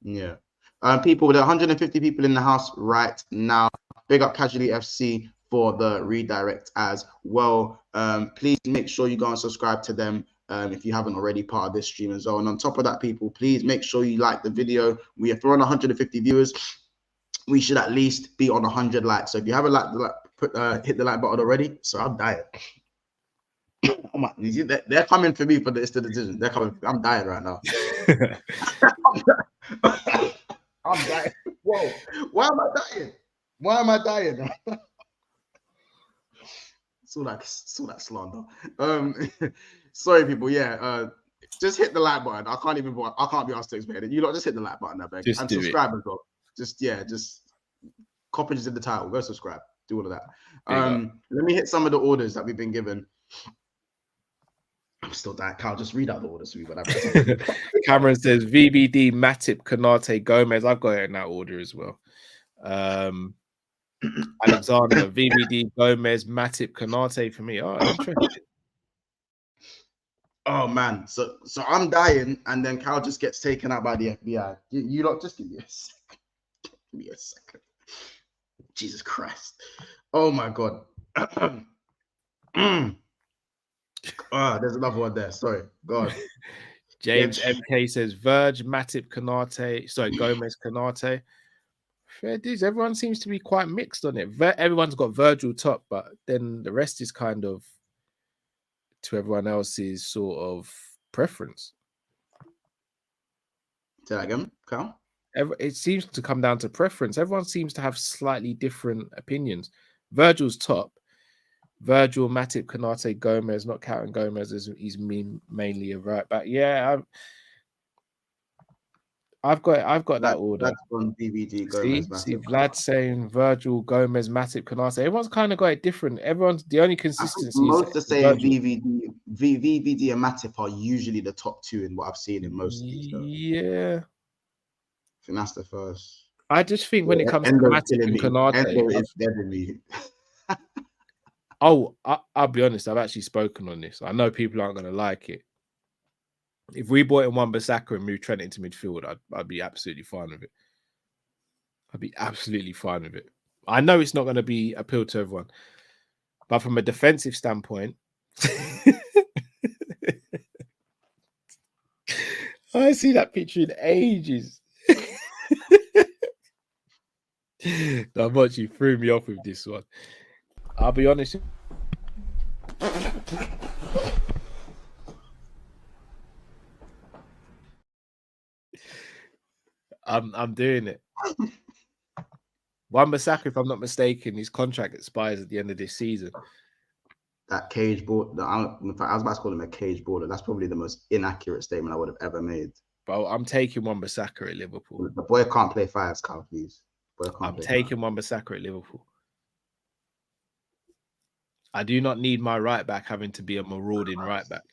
Yeah. People, with 150 people in the house right now. Big up Casually FC for the redirect as well. Please make sure you go and subscribe to them if you haven't already, part of this stream as well. And on top of that, people, please make sure you like the video. If we're on 150 viewers, we should at least be on 100 likes. So if you haven't hit the like button already, so I'm dying. They're coming for me for this decision. They're coming. I'm dying right now. I'm dying. Whoa! Why am I dying? Why am I dying? Saw that slander. Sorry, people. Yeah, just hit the like button. I can't be asked to explain it. You lot just hit the like button, I beg. Just and do subscribe as well. Just copies in the title. Go subscribe. Do all of that. Let me hit some of the orders that we've been given. I'm still dying. Carl, just read out the orders for me. But Cameron says VBD, Matip, Konate, Gomez. I've got it in that order as well. Alexander, VBD, Gomez, Matip, Konate for me. Oh, interesting. Oh man, so I'm dying, and then Cal just gets taken out by the FBI. You lot, just give me a second. Give me a second. Jesus Christ! Oh my God. There's another one there. Sorry, God. James MK says Virg, Matip, Konate. Sorry, Gomez, Konate. Fair dues. Everyone seems to be quite mixed on it. Everyone's got Virgil top, but then the rest is kind of to everyone else's sort of preference. Say that again, Carl? It seems to come down to preference. Everyone seems to have slightly different opinions. Virgil's top. Virgil, Matip, Konate, Gomez, not counting Gomez as he's mainly a right back. Yeah, I've got that order. That's on DVD. Gomez, see Vlad saying Virgil, Gomez, Matip, Konate. Everyone's kind of got it different. Everyone's the only consistency. Most are saying VVD and Matip are usually the top two in what I've seen in most of these. Yeah, I think that's the first. I just think when it comes to Matip and Konate, I'll be honest. I've actually spoken on this. I know people aren't going to like it. If we bought in Wan-Bissaka and moved Trent into midfield, I'd be absolutely fine with it. I'd be absolutely fine with it. I know it's not going to be appeal to everyone, but from a defensive standpoint, I see that picture in ages. How much you threw me off with this one. I'll be honest. I'm doing it. Wan-Bissaka, if I'm not mistaken, his contract expires at the end of this season. That cage ball. In fact, I was about to call him a cage baller. That's probably the most inaccurate statement I would have ever made. But I'm taking Wan-Bissaka at Liverpool. The boy can't play fives, Carl, please. I'm taking Wan-Bissaka at Liverpool. I do not need my right back having to be a marauding right back.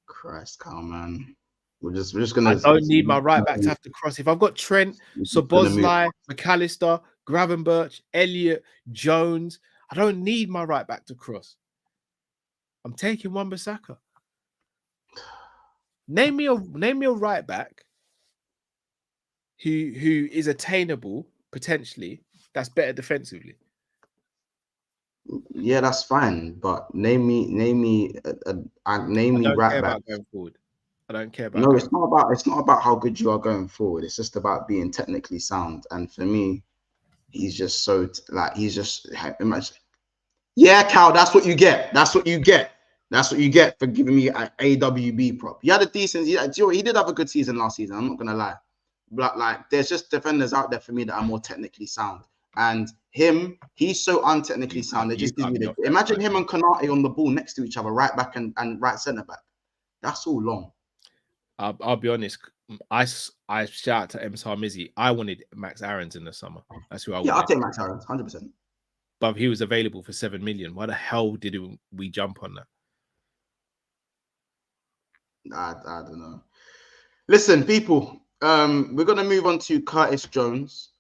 Christ, Carl, man. We're just gonna. I don't need my right back to have to cross. If I've got Trent, Szoboszlai, McAllister, Gravenberch, Elliott, Jones, I don't need my right back to cross. I'm taking Wan-Bissaka. Name me a right back who is attainable potentially. That's better defensively. Yeah, that's fine. But name me right back going forward. I don't care about. No, it's not about how good you are going forward. It's just about being technically sound. And for me, he's just so imagine. Yeah, Cal, that's what you get. That's what you get for giving me an AWB prop. He had a decent. He did have a good season last season. I'm not gonna lie, but like, there's just defenders out there for me that are more technically sound. And him, he's so untechnically sound. It just gives me imagine him and Konate on the ball next to each other, right back and right centre back. That's all long. I'll be honest. I shout out to M. Sarmizzi. I wanted Max Aarons in the summer. That's who I wanted. Yeah, I'll take Max Aarons, 100%. But he was available for 7 million. Why the hell did we jump on that? I don't know. Listen, people. We're gonna move on to Curtis Jones.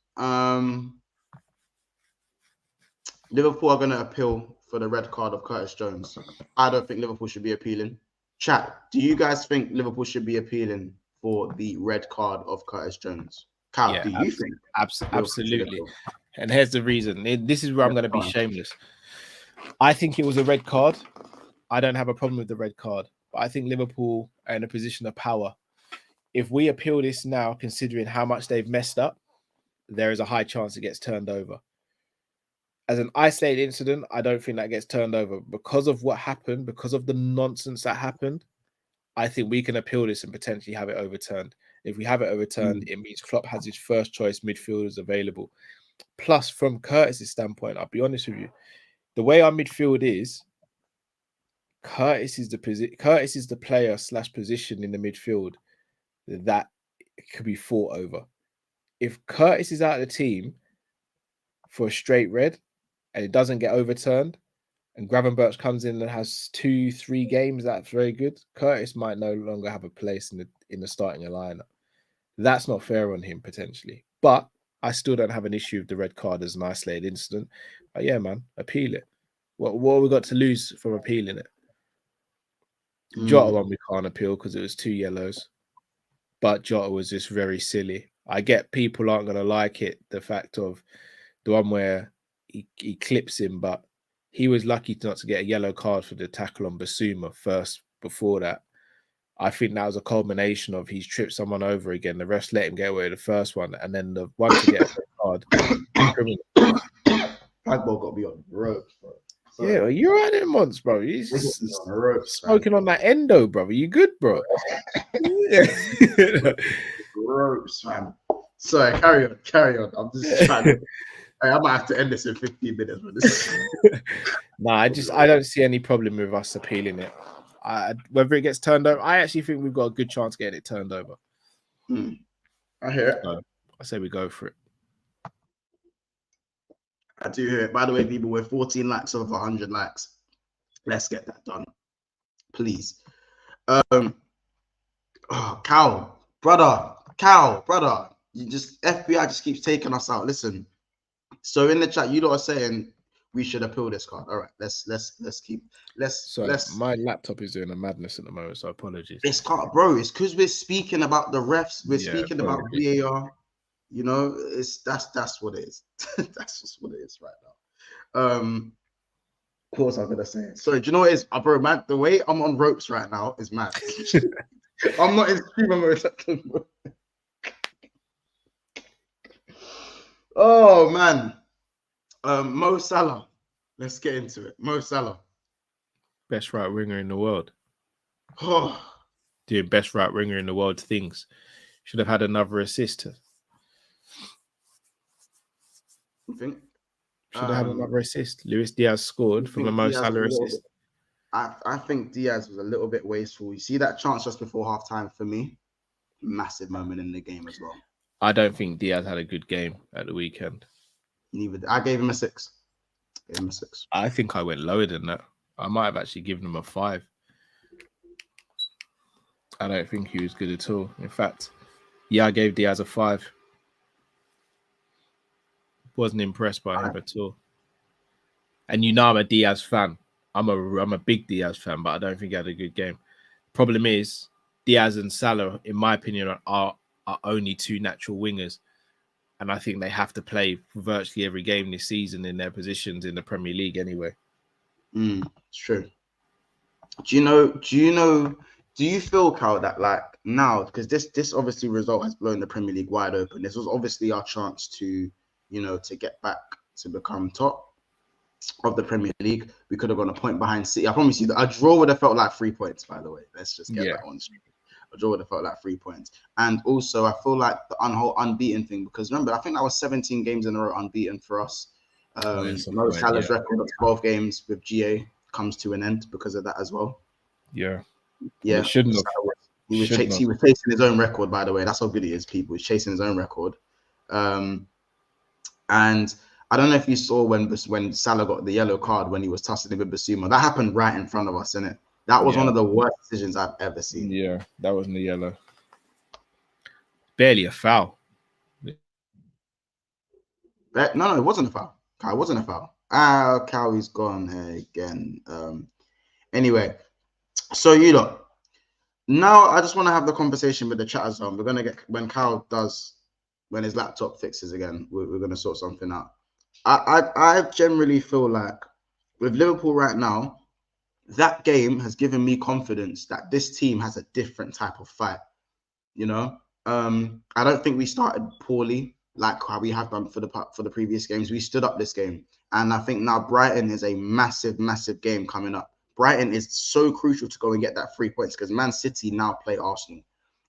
Liverpool are gonna appeal for the red card of Curtis Jones. I don't think Liverpool should be appealing. Chat, do you guys think Liverpool should be appealing for the red card of Curtis Jones? Cal, yeah, do you think? Absolutely. And here's the reason. This is where I'm going to be shameless. I think it was a red card. I don't have a problem with the red card. But I think Liverpool are in a position of power. If we appeal this now, considering how much they've messed up, there is a high chance it gets turned over. As an isolated incident, I don't think that gets turned over. Because of what happened, because of the nonsense that happened, I think we can appeal this and potentially have it overturned. If we have it overturned, it means Klopp has his first choice midfielders available. Plus, from Curtis's standpoint, I'll be honest with you, the way our midfield is, Curtis is the player / position in the midfield that could be fought over. If Curtis is out of the team for a straight red and it doesn't get overturned, and Gravenberch comes in and has 2-3 games that's very good, Curtis might no longer have a place in the starting lineup. That's not fair on him potentially. But I still don't have an issue with the red card as an isolated incident. But yeah, man, appeal it. What have we got to lose from appealing it? Jota one we can't appeal because it was 2 yellows. But Jota was just very silly. I get people aren't going to like it, the fact of the one where he clips him, but he was lucky not to get a yellow card for the tackle on Basuma first before that. I think that was a culmination of he's tripped someone over again. The refs let him get away with the first one, and then the one to get a red card. Gakpo got to be on the ropes, bro. Sorry. Yeah, you're right in months, bro. He's smoking on that endo, bro. You good, bro? Ropes, man. Sorry, carry on. I'm just trying to. I might have to end this in 15 minutes. I don't see any problem with us appealing it. Whether it gets turned over, I actually think we've got a good chance of getting it turned over. I hear it. So, I say we go for it. I do hear it. By the way, people, we're 14 likes over 100 likes. Let's get that done, please. Cal, brother, you just FBI just keeps taking us out. Listen. So in the chat, you lot are saying we should appeal this card. All right, let's. My laptop is doing a madness at the moment, so apologies. It's bro. It's because we're speaking about the refs. We're speaking about VAR. You know, that's what it is. That's just what it is right now. Of course, I'm gonna say it. So do you know what it is, bro? Man, the way I'm on ropes right now is mad. I'm not in streamer mode. Oh man, Mo Salah. Let's get into it. Mo Salah, best right winger in the world. Oh, doing best right winger in the world things. Should have had another assist. You think? Should have had another assist. Luis Diaz scored from a Mo Salah assist. I think Diaz was a little bit wasteful. You see that chance just before halftime for me? Massive moment in the game as well. I don't think Diaz had a good game at the weekend. I gave him a 6. I think I went lower than that. I might have actually given him a 5. I don't think he was good at all. In fact, I gave Diaz a 5. Wasn't impressed by him at all. And you know I'm a Diaz fan. I'm a big Diaz fan, but I don't think he had a good game. Problem is, Diaz and Salah, in my opinion, are only 2 natural wingers. And I think they have to play virtually every game this season in their positions in the Premier League anyway. It's true. Do you feel, Cal, that like now, because this obviously result has blown the Premier League wide open. This was obviously our chance to, to get back to become top of the Premier League. We could have gone a point behind City. I promise you that a draw would have felt like 3 points, by the way. Let's just get that on straight. A draw would have felt like 3 points. And also, I feel like the whole unbeaten thing, because remember, I think that was 17 games in a row unbeaten for us. Mo Salah's record of 12 games with GA comes to an end because of that as well. Yeah. He was chasing his own record, by the way. That's how good he is, people. He's chasing his own record. And I don't know if you saw when Salah got the yellow card when he was tussling with Basuma. That happened right in front of us, innit? That was one of the worst decisions I've ever seen. Yeah, that wasn't a yellow. Barely a foul. No, it wasn't a foul. It wasn't a foul. Cowie's gone again. Anyway, so you lot. Now I just want to have the conversation with the chat zone. We're gonna get when his laptop fixes again. We're gonna sort something out. I generally feel like with Liverpool right now, that game has given me confidence that this team has a different type of fight. I don't think we started poorly like how we have done for the previous games. We stood up this game, and I think now Brighton is a massive, massive game coming up. Brighton is so crucial to go and get that 3 points because Man City now play Arsenal,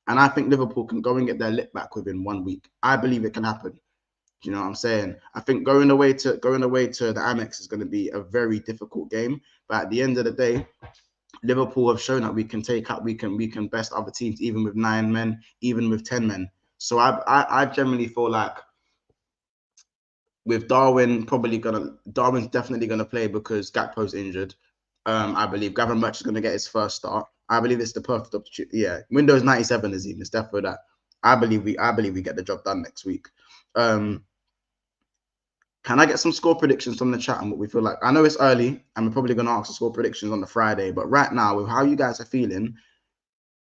and I think Liverpool can go and get their lip back within 1 week. I believe it can happen. You know what I'm saying? I think going away to the Amex is going to be a very difficult game. But at the end of the day, Liverpool have shown that we can best other teams, even with 9 men, even with 10 men. So I generally feel like with Darwin's definitely gonna play because Gakpo's injured. I believe Gavin Birch is gonna get his first start. I believe it's the perfect opportunity. Yeah, Windows 97 is even. It's definitely that. I believe we get the job done next week. Can I get some score predictions from the chat and what we feel like? I know it's early and we're probably going to ask the score predictions on the Friday, but right now, with how you guys are feeling,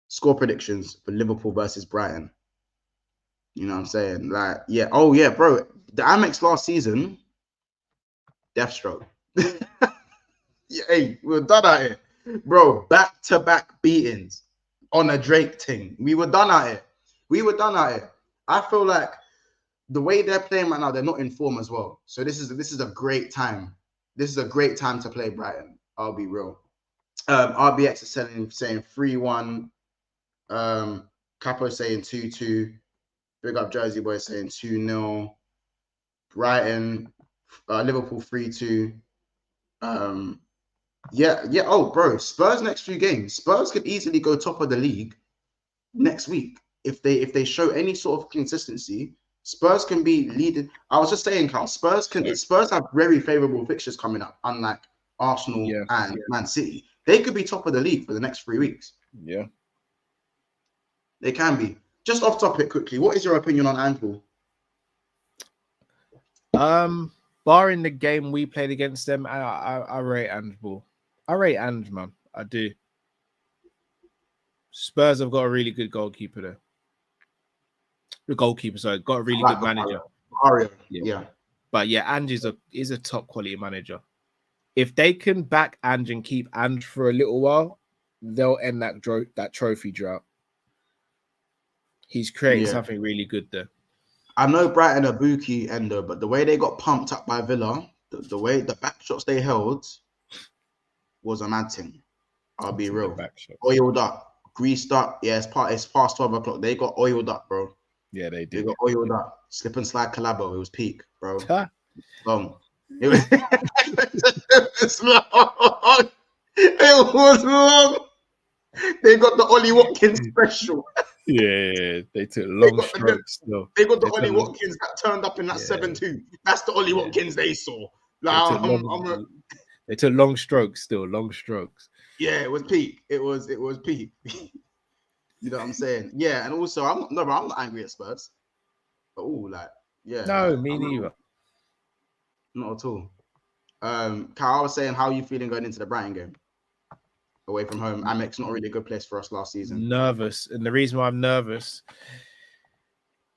score predictions for Liverpool versus Brighton. You know what I'm saying? Like, yeah. Oh, yeah, bro. The Amex last season, deathstroke. Yeah, hey, we were done at it. Bro, back-to-back beatings on a Drake thing. We were done at it. I feel like the way they're playing right now, they're not in form as well. So this is a great time. This is a great time to play Brighton. I'll be real. RBX is saying 3-1. Capo saying 2-2. Big up Jersey Boy saying 2-0. Brighton, Liverpool 3-2. Yeah. Oh, bro, Spurs next few games. Spurs could easily go top of the league next week if they show any sort of consistency. Spurs can be leading. I was just saying, Carl, Spurs have very favorable fixtures coming up, unlike Arsenal and Man City. They could be top of the league for the next 3 weeks. Yeah. They can be. Just off topic quickly, what is your opinion on Anfield? Barring the game we played against them, I rate Anfield. I rate Ange, man. I do. Spurs have got a really good goalkeeper there. The goalkeeper, sorry, got a really good manager. Yeah. But yeah, Ange is a top quality manager. If they can back Ange and keep Ange for a little while, they'll end that trophy drought. He's created something really good there. I know Brighton are Buki ender, but the way they got pumped up by Villa, the way the back shots they held was a mad thing. I'll be real. Oiled up, greased up. Yeah, it's past 12 o'clock. They got oiled up, bro. Yeah, they did. They got oiled up. Slip and slide collabo. It was peak, bro. Long. It was long. It was long. They got the Ollie Watkins special. Yeah, they took long strokes. They got the Ollie Watkins that turned up in that 7-2. That's the Ollie Watkins they saw. Like, they took long strokes still, long strokes. Yeah, it was peak. It was peak. You know what I'm saying? Yeah, and also I'm not angry at Spurs. But No, me neither. Not at all. Kyle was saying, how are you feeling going into the Brighton game? Away from home. Amex not really a good place for us last season. Nervous. And the reason why I'm nervous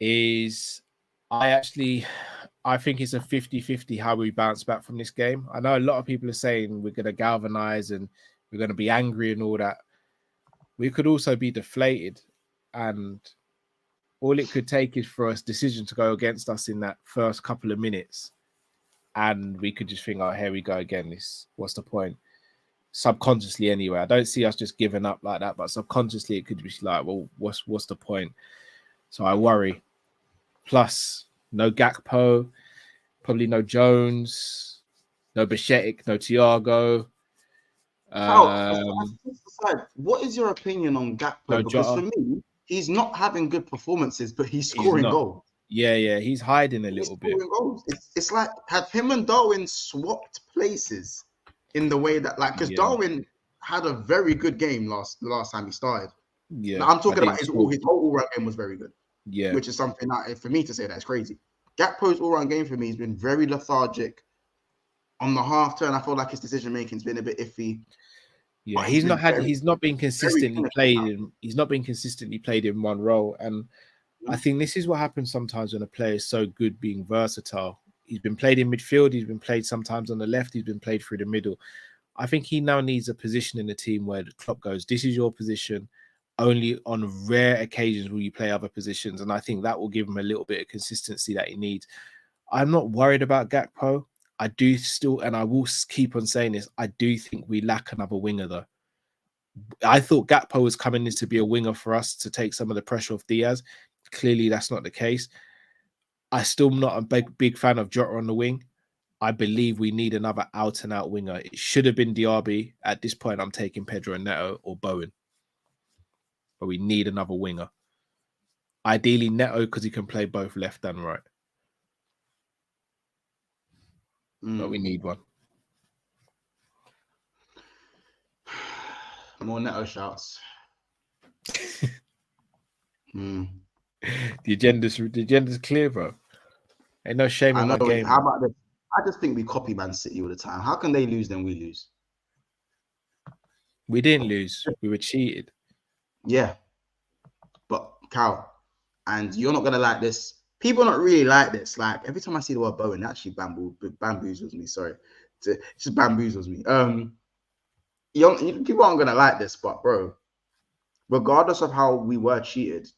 is I think it's a 50-50 how we bounce back from this game. I know a lot of people are saying we're going to galvanize and we're going to be angry and all that. We could also be deflated, and all it could take is for a decision to go against us in that first couple of minutes, and we could just think, oh, here we go again. What's the point? Subconsciously anyway. I don't see us just giving up like that, but subconsciously it could be like, well, what's the point? So I worry. Plus, no Gakpo, probably no Jones, no Bichetic, no Thiago. What is your opinion on Gakpo? No because Jota. for me, he's not having good performances, but he's scoring goals. Yeah, he's hiding a little bit. Goals. It's like, have him and Darwin swapped places in the way that, like, because Darwin had a very good game the last time he started. Yeah, now, I'm talking about his whole all-round game was very good. Yeah, which is something that, for me to say, that's crazy. Gakpo's all-round game for me has been very lethargic. On the half turn, I feel like his decision making's been a bit iffy. Yeah, he's not been consistently played in one role, and I think this is what happens sometimes when a player is so good being versatile. He's been played in midfield, he's been played sometimes on the left, he's been played through the middle. I think he now needs a position in the team where the clock goes, this is your position. Only on rare occasions will you play other positions, and I think that will give him a little bit of consistency that he needs. I'm not worried about Gakpo. I do still, and I will keep on saying this, I do think we lack another winger though. I thought Gakpo was coming in to be a winger for us to take some of the pressure off Diaz. Clearly, that's not the case. I still not a big fan of Jota on the wing. I believe we need another out-and-out winger. It should have been Diaby. At this point, I'm taking Pedro Neto or Bowen. But we need another winger. Ideally, Neto, because he can play both left and right. But we need one. More Neto shouts. The agenda's clear, bro. Ain't no shame in my game. How about this? I just think we copy Man City all the time. How can they lose, then we lose? We didn't lose. We were cheated. Yeah. But, Cal, and you're not going to like this. People don't really like this. Like, every time I see the word Bowen, it actually bamboozles me. Sorry. It just bamboozles me. People aren't going to like this, but, bro, regardless of how we were cheated,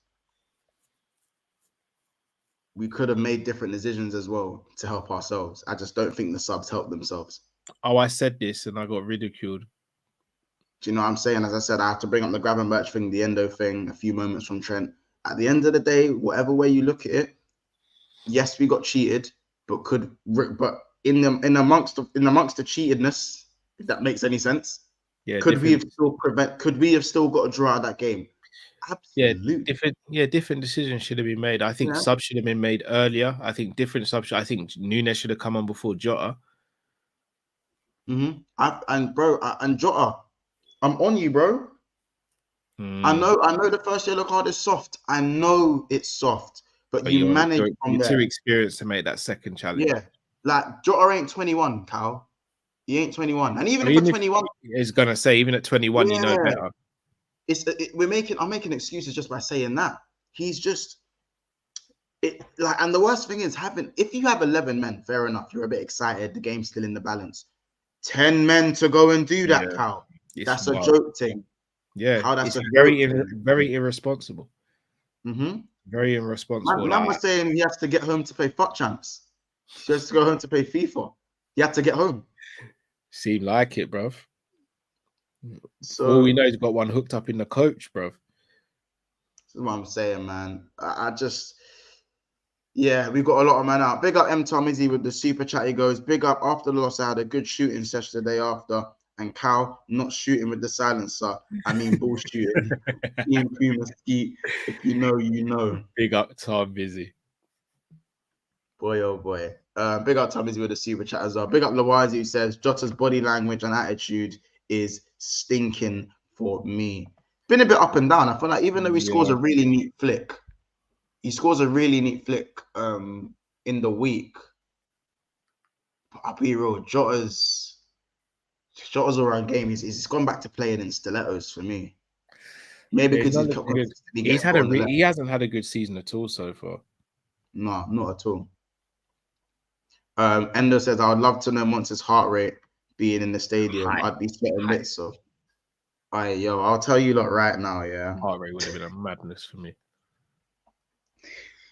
we could have made different decisions as well to help ourselves. I just don't think the subs helped themselves. Oh, I said this and I got ridiculed. Do you know what I'm saying? As I said, I have to bring up the grab and merch thing, the endo thing, a few moments from Trent. At the end of the day, whatever way you look at it, yes, we got cheated, but in amongst the cheatedness, if that makes any sense, could we have still got a draw out of that game? Absolutely. Different decisions should have been made. I think subs should have been made earlier. I think different subs. I think Nunes should have come on before Jota. And Jota, I'm on you, bro. I know the first yellow card is soft. I know it's soft, but you manage from there. You're too experienced to make that second challenge. Yeah, like Jota ain't 21, Cal. He ain't 21, and even if 21, he's gonna say even at 21, you know better. I'm making excuses just by saying that. He's just and the worst thing is if you have 11 men, fair enough, you're a bit excited, the game's still in the balance. 10 men to go and do that, Cal. That's a joke thing. Yeah, it's very irresponsible. Very irresponsible. Man was saying he has to get home to play FUT champs. He has to go home to play FIFA. He had to get home. Seemed like it, bruv. So all we know is got one hooked up in the coach, bruv. That's what I'm saying, man. We've got a lot of man out. Big up M Tom Izzy with the super chat. He goes, big up after the loss. I had a good shooting session the day after. And Cal not shooting with the silencer. I mean, bull shooting. If you know, you know. Big up Tom Izzy. Boy, oh boy. Big up Tom Izzy with the super chat as well. Big up Lawazi who says, Jota's body language and attitude is stinking for me. Been a bit up and down. I feel like even though he scores a really neat flick, in the week. But I'll be real, Jota's all-round game. He's gone back to playing in stilettos for me. Maybe because he hasn't had a good season at all so far. No, not at all. Endo says, I would love to know Monster's heart rate being in the stadium. I'd be sweating bits of. I'll tell you lot right now, yeah. Heart rate would have been a madness for me.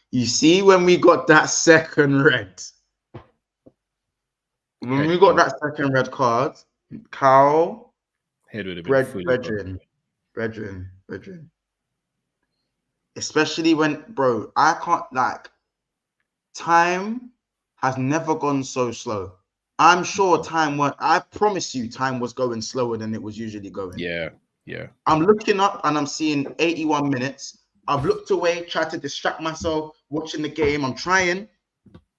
You see, when we got that second red, card, Carl, head would have been brethren. Especially when, bro, I can't, time has never gone so slow. I'm sure I promise you time was going slower than it was usually going. Yeah. I'm looking up and I'm seeing 81 minutes. I've looked away, tried to distract myself, watching the game. I'm trying.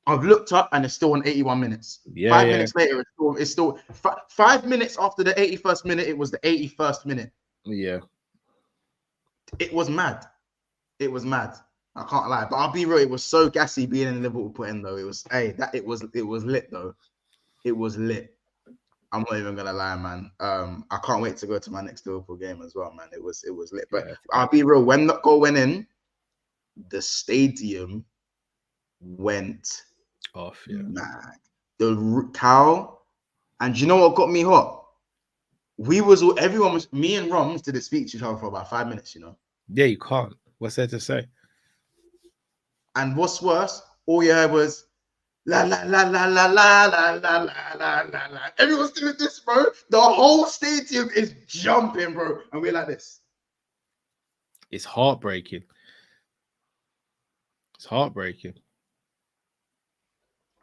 I've looked up and it's still on 81 minutes. 5 minutes later, it's still 5 minutes after the 81st minute, it was the 81st minute. Yeah. It was mad. I can't lie. But I'll be real, it was so gassy being in the Liverpool put in though. It was lit though. It was lit. I'm not even gonna lie, man. I can't wait to go to my next Liverpool game as well, man. It was lit. But I'll be real, when the goal went in, the stadium went off. Mad. The cow, and you know what got me hot? Me and Roms didn't speak to each other for about 5 minutes, you know. Yeah, you can't. What's there to say? And what's worse, all you heard was la la la la la la la la la la la. Everyone's doing this, bro. The whole stadium is jumping, bro. And we're like this. It's heartbreaking.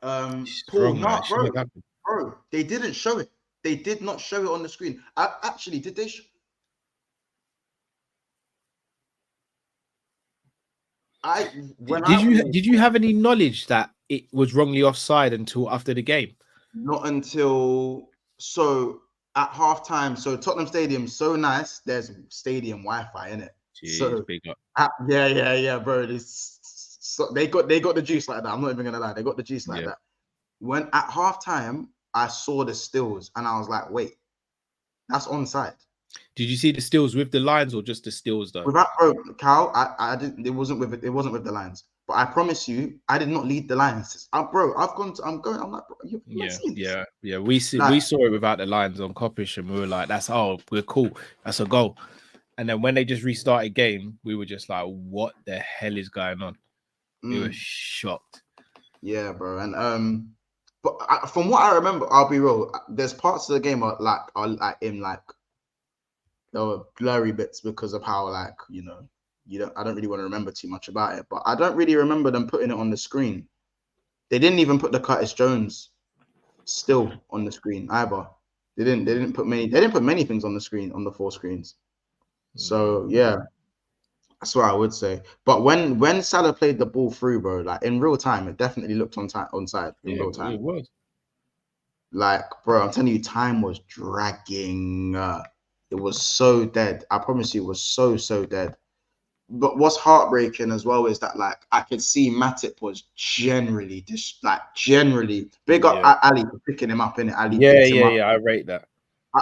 Paul, Strong, man. not bro, Shouldn't have happened. bro. They didn't show it. They did not show it on the screen. Actually, did they? Did you have any knowledge that it was wrongly offside until after the game? Not until at halftime. So Tottenham Stadium's so nice. There's stadium Wi-Fi in it. Jeez, so big up. Yeah, bro. They got the juice like that. I'm not even gonna lie. They got the juice like that. When at halftime, I saw the stills and I was like, wait, that's onside. Did you see the stills with the lines or just the stills though? Without Cal, I didn't. It wasn't with the lines. But I promise you, I did not lead the lines. Bro, I'm like, bro, yeah. We saw it without the lines on Coppish, and we were like, we're cool. That's a goal. And then when they just restarted game, we were just like, what the hell is going on? We were shocked. Yeah, bro. And but from what I remember, I'll be real. There's parts of the game are there were blurry bits because of how I don't really want to remember too much about it, but I don't really remember them putting it on the screen. They didn't even put the Curtis Jones still on the screen either. They didn't put many things on the screen on the 4 screens. So yeah, that's what I would say. But when Salah played the ball through, bro, like in real time, it definitely looked onside in real time. It was. Like, bro, I'm telling you, time was dragging. It was so dead. I promise you, it was so dead. But what's heartbreaking as well is that, like, I could see Matip was generally big up Ali for picking him up in it. Ali yeah. I rate that.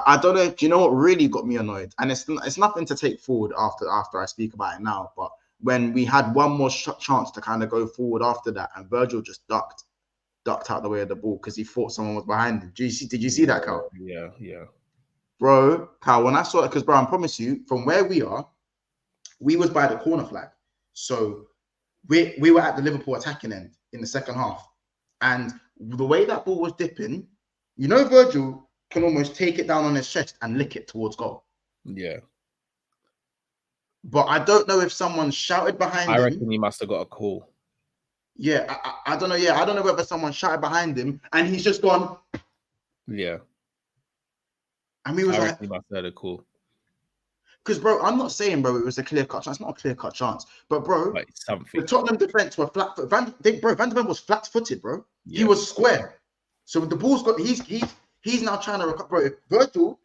I don't know. Do you know what really got me annoyed? And it's nothing to take forward after I speak about it now. But when we had one more chance to kind of go forward after that, and Virgil just ducked out the way of the ball because he thought someone was behind him. Did you see that, Cal? Yeah. Bro, Cal, when I saw it, because bro, I promise you, from where we are, we was by the corner flag. So we were at the Liverpool attacking end in the second half. And the way that ball was dipping, Virgil can almost take it down on his chest and lick it towards goal. Yeah. But I don't know if someone shouted behind him. I reckon he must have got a call. Yeah, I don't know. Yeah, I don't know whether someone shouted behind him and he's just gone. Yeah. And we was I like, reckon he must have had a call. Because, bro, I'm not saying, bro, it was a clear-cut chance. It's not a clear-cut chance. But, bro, the Tottenham defense were flat. Van de Ven was flat-footed, bro. Yeah. He was square. So the ball's got. He's now trying to recover. Bro, if Virgil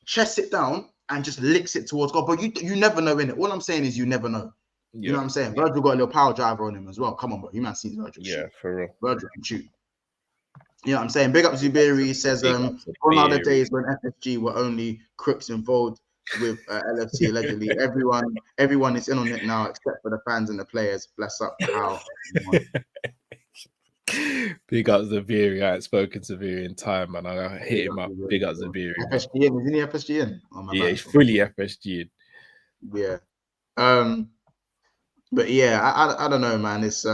chests it down and just licks it towards goal, but you never know, innit? All I'm saying is you never know. Yeah. You know what I'm saying? Virgil got a little power driver on him as well. Come on, bro. You man see Virgil. Yeah, shoot. For real. Virgil can shoot. You know what I'm saying? Big up Zuberi says, gone are the days when FSG were only crooks involved with LFC allegedly. Everyone is in on it now except for the fans and the players. Bless up how. Big up Zaviri. I had spoken to Zaviri in time, and I hit him up. Big up Zaviri. FSG in, isn't he FSG in? Oh, yeah, he's fully FSG in. Yeah. But yeah, I don't know, man. It's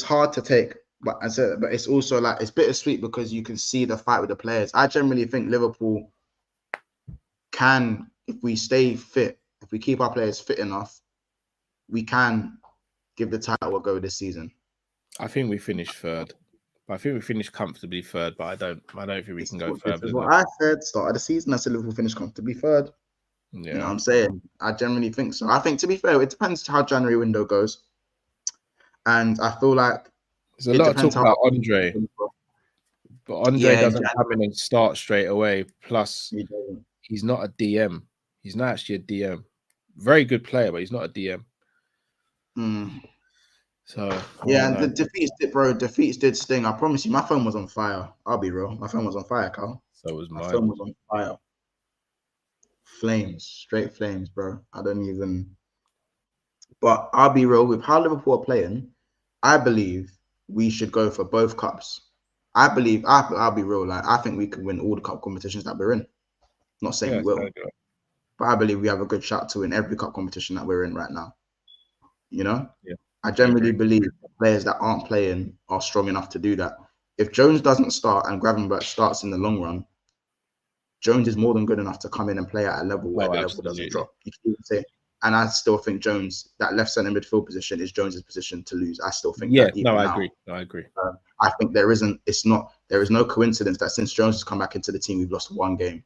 hard to take. But it's also like it's bittersweet because you can see the fight with the players. I generally think Liverpool can, if we stay fit, if we keep our players fit enough, we can give the title a go this season. I think we finished third. I think we finished comfortably third, but I don't think we can go further. This is what I said. Start of the season, I said Liverpool finished comfortably third. Yeah. You know what I'm saying? I generally think so. I think, to be fair, it depends how January window goes. And I feel like there's a lot of talk about Andre. But Andre doesn't come in and start straight away. Plus, he's not a DM. He's not actually a DM. Very good player, but he's not a DM. So yeah, and the defeats did sting. I promise you, my phone was on fire. I'll be real. My phone was on fire, Carl. So was mine. My phone was on fire. Flames, straight flames, bro. I don't even. But I'll be real, with how Liverpool are playing, I believe we should go for both cups. I'll be real, like I think we can win all the cup competitions that we're in. Not saying we will, but I believe we have a good shot to win every cup competition that we're in right now. You know? Yeah. I generally believe players that aren't playing are strong enough to do that. If Jones doesn't start and Gravenberch starts in the long run, Jones is more than good enough to come in and play at a level where the level doesn't drop. You can say, And I still think Jones, that left centre midfield position, is Jones's position to lose. I still think Yeah, that even I now. agree. No, I agree. I think there is no coincidence that since Jones has come back into the team, we've lost one game.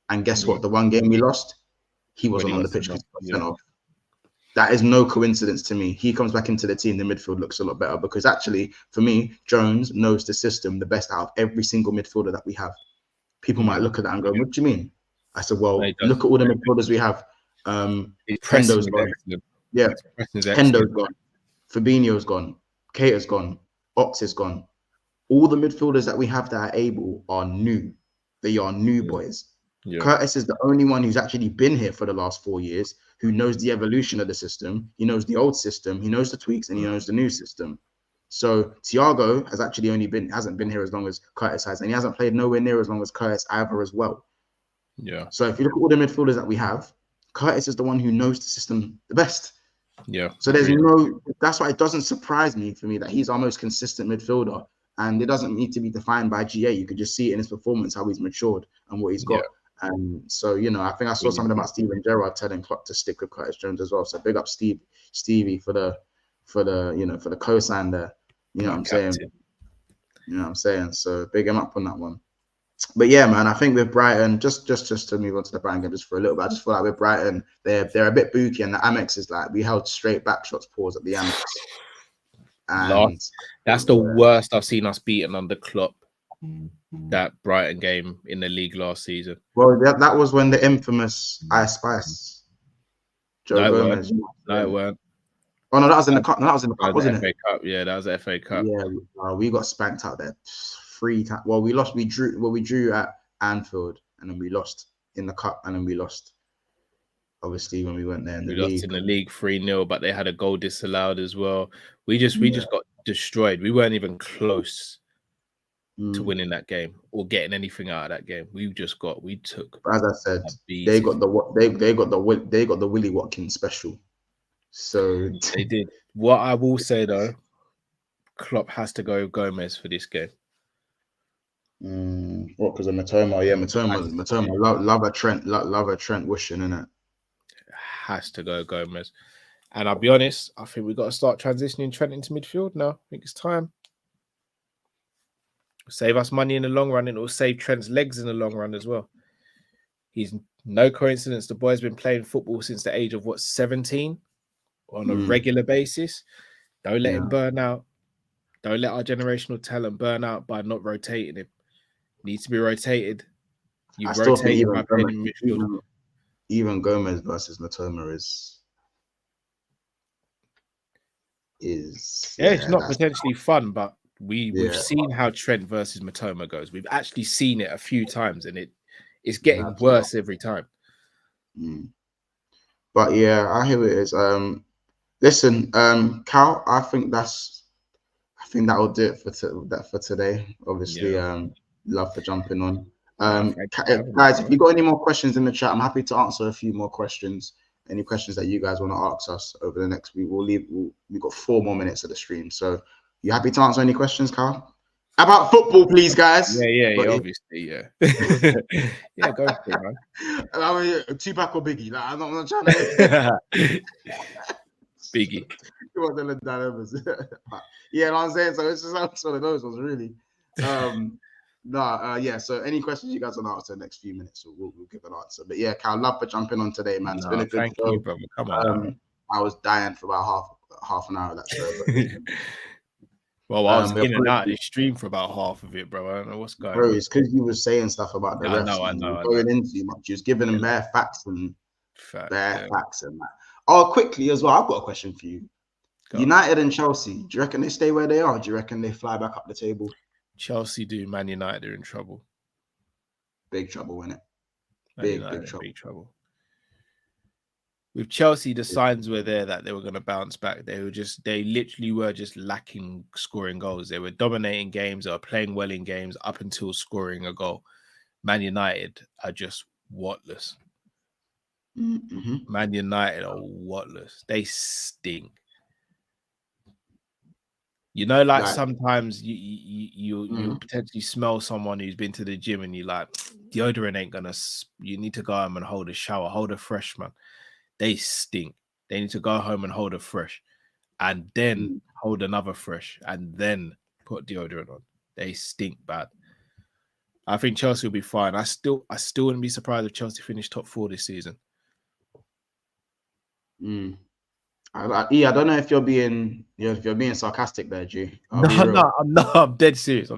And guess what? The one game we lost, he wasn't on the pitch because he got sent off. That is no coincidence to me. He comes back into the team, the midfield looks a lot better because actually, for me, Jones knows the system the best out of every single midfielder that we have. People might look at that and go, what do you mean? I said, well, look at all the midfielders we have. Hendo's gone. Yeah, Hendo's gone. Fabinho's gone. Keita's gone. Ox is gone. All the midfielders that we have that are able are new. They are new boys. Yeah. Curtis is the only one who's actually been here for the last 4 years, who knows the evolution of the system. He knows the old system. He knows the tweaks, and he knows the new system. So Thiago has actually hasn't been here as long as Curtis has, and he hasn't played nowhere near as long as Curtis either as well. Yeah. So if you look at all the midfielders that we have, Curtis is the one who knows the system the best. Yeah. So that's why it doesn't surprise me for me that he's our most consistent midfielder, and it doesn't need to be defined by GA. You could just see it in his performance, how he's matured and what he's got. And so, I think I saw something about Steven Gerrard telling Klopp to stick with Curtis Jones as well. So big up Stevie for the cosign there. You know what I'm saying? You know what I'm saying? So big him up on that one. But yeah, man, I think with Brighton, just to move on to the Brighton game just for a little bit, I just feel like with Brighton, they're a bit booky, and the Amex is like, we held straight back shots pause at the Amex. And that's the worst I've seen us beaten under Klopp. That Brighton game in the league last season. Well, that was when the infamous Ice Spice Joe Gomez. No, it weren't. Oh no, that was in the cup. No, that was in the cup, wasn't it? FA Cup. Yeah, that was the FA Cup. Yeah, we got spanked out there 3 times. Well, we lost. We drew at Anfield, and then we lost in the cup, and then we lost. Obviously, when we went there in the league, lost in the league 3-0, but they had a goal disallowed as well. We just got destroyed. We weren't even close to winning that game or getting anything out of that game. We took. As I said, they got the Willie Watkins special. So they did. What I will say though, Klopp has to go Gomez for this game. What? Because of Matoma? Yeah, Matoma. Love a Trent wishing, innit? Has to go Gomez. And I'll be honest, I think we've got to start transitioning Trent into midfield now. I think it's time. Save us money in the long run, and it will save Trent's legs in the long run as well. He's no coincidence. The boy's been playing football since the age of 17 on a regular basis. Don't let him burn out. Don't let our generational talent burn out by not rotating him. He needs to be rotated. You rotate him by playing in midfield. Even Gomez versus Matoma it's not potentially fun, but we've seen how Trent versus Matoma goes. We've actually seen it a few times, and it's getting worse every time. But yeah, I hear it is. Listen, Cal, I think that will do it for today. Obviously, love for jumping on. Guys, if you got any more questions in the chat, I'm happy to answer a few more questions. Any questions that you guys want to ask us over the next week, we've got 4 more minutes of the stream. So you happy to answer any questions, Carl? About football, please, guys. Yeah, obviously, yeah. Yeah, go for it, man. I mean, Tupac or Biggie? Like, I'm not trying to. Biggie. Yeah, you know what I'm saying? So it's just one of those ones, really. So any questions you guys want to ask in the next few minutes, we'll give an answer. But yeah, Cal, love for jumping on today, man. It's been a good show. You, brother. Come on. I was dying for about half an hour of that show. But, well, I was in and out of the stream for about half of it, bro. I don't know what's going on. Bro, it's because you were saying stuff about the refs. I know. Going into too much. You was giving them bare facts and facts and that. Oh, quickly as well, I've got a question for you. United and Chelsea, do you reckon they stay where they are? Do you reckon they fly back up the table? Chelsea do. Man United are in trouble. Big trouble, innit? Big trouble. With Chelsea, the signs were there that they were going to bounce back. They literally were just lacking scoring goals. They were dominating games. They were playing well in games up until scoring a goal. Man United are just whatless. Man United are whatless. They stink. You know, like sometimes you potentially smell someone who's been to the gym and you're like, deodorant ain't gonna. You need to go home and hold a shower, hold a fresh, man. They stink. They need to go home and hold a fresh, and then hold another fresh, and then put deodorant on. They stink bad. I think Chelsea will be fine. I still wouldn't be surprised if Chelsea finish top 4 this season. I don't know if you're being sarcastic there, G. I'm dead serious.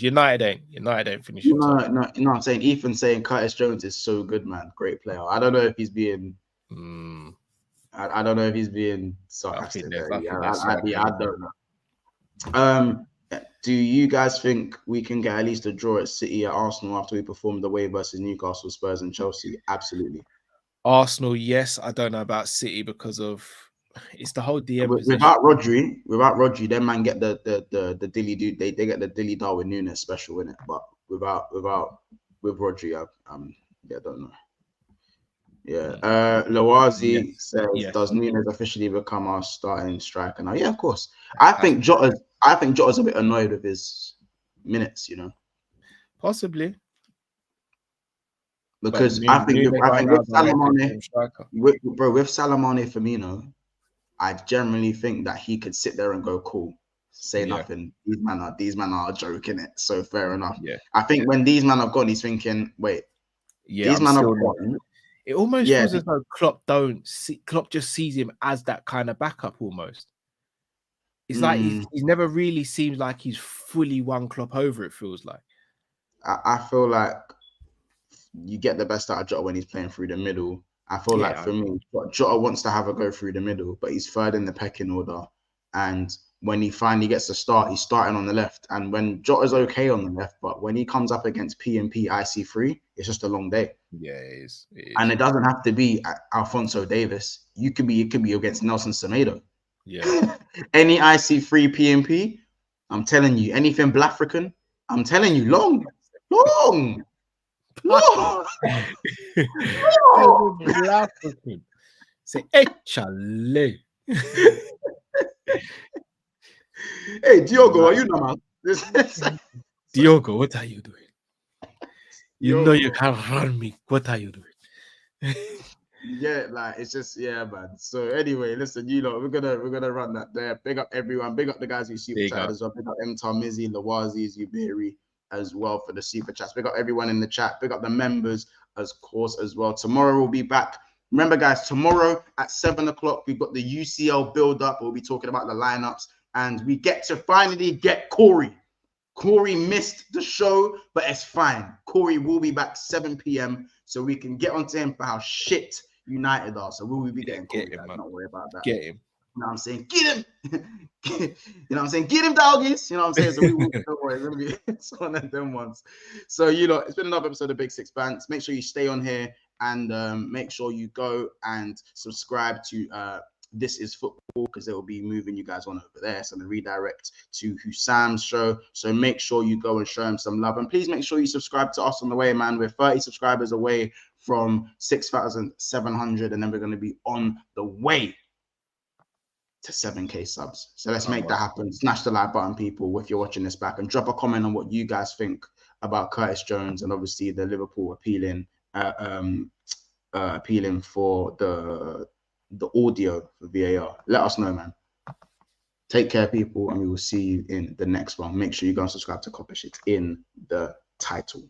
United ain't finishing top. No, I'm saying Ethan's saying Curtis Jones is so good, man. Great player. I don't know if he's being I don't know if he's being sarcastic there. I don't know. Do you guys think we can get at least a draw at City at Arsenal after we performed the way versus Newcastle, Spurs, and Chelsea? Absolutely. Arsenal, yes. I don't know about City because of it's the whole DM position. Without Rodri, them man get the dilly do. They get the dilly Darwin Nunes special in it. But with Rodri, I don't know. Yeah. Lawazi says, does Nunes officially become our starting striker now? Yeah, of course. I think Jota's a bit annoyed with his minutes, Possibly. Because I think with Salah Mane Firmino, I generally think that he could sit there and go, cool, say nothing. These men are joking it. So fair enough. Yeah. I think when these men have gone, he's thinking, wait, these men have gone. It almost feels as though Klopp just sees him as that kind of backup almost. It's like he never really seems like he's fully won Klopp over, it feels like. I feel like you get the best out of Jota when he's playing through the middle. I feel like for me, Jota wants to have a go through the middle, but he's third in the pecking order. And when he finally gets to start, he's starting on the left. And when Jota's okay on the left, but when he comes up against P&P IC3, it's just a long day. Yeah, it is. And it doesn't have to be Alphonso Davis. It could be against Nelson Semedo. Yeah. Any IC3 P&P, I'm telling you, anything Blafrican, I'm telling you, long. Say, échale. Hey, Diogo, are you now? Diogo, what are you doing? You know you can't run me. What are you doing? Yeah, like it's just man. So anyway, listen, we're gonna run that there. Big up everyone. Big up the guys who super chat as well. Big up Mtar, Mizzy, Lawazi, Zuberi as well for the super chats. Big up everyone in the chat. Big up the members, of course, as well. Tomorrow we'll be back. Remember, guys, tomorrow at 7 o'clock, we've got the UCL build-up. We'll be talking about the lineups, and we get to finally get Corey. Corey missed the show, but it's fine. Corey will be back 7 p.m. so we can get onto him for how shit United are. So we'll be getting Corey. Guys. Don't worry about that. Get him. You know what I'm saying? Get him. You know what I'm saying? Get him, doggies. You know what I'm saying? So we will, don't worry. It's one of them ones. So, it's been another episode of Big Six Bands. Make sure you stay on here and make sure you go and subscribe to This Is Football, because they will be moving you guys on over there. So the redirect to Husam's show. So make sure you go and show him some love. And please make sure you subscribe to us on the way, man. We're 30 subscribers away from 6,700. And then we're going to be on the way to 7K subs. So let's make that happen. Smash the like button, people, if you're watching this back, and drop a comment on what you guys think about Curtis Jones and obviously the Liverpool appealing for the audio for VAR. Let us know, man. Take care, people, and we will see you in the next one. Make sure you go and subscribe to Copper Shit in the title.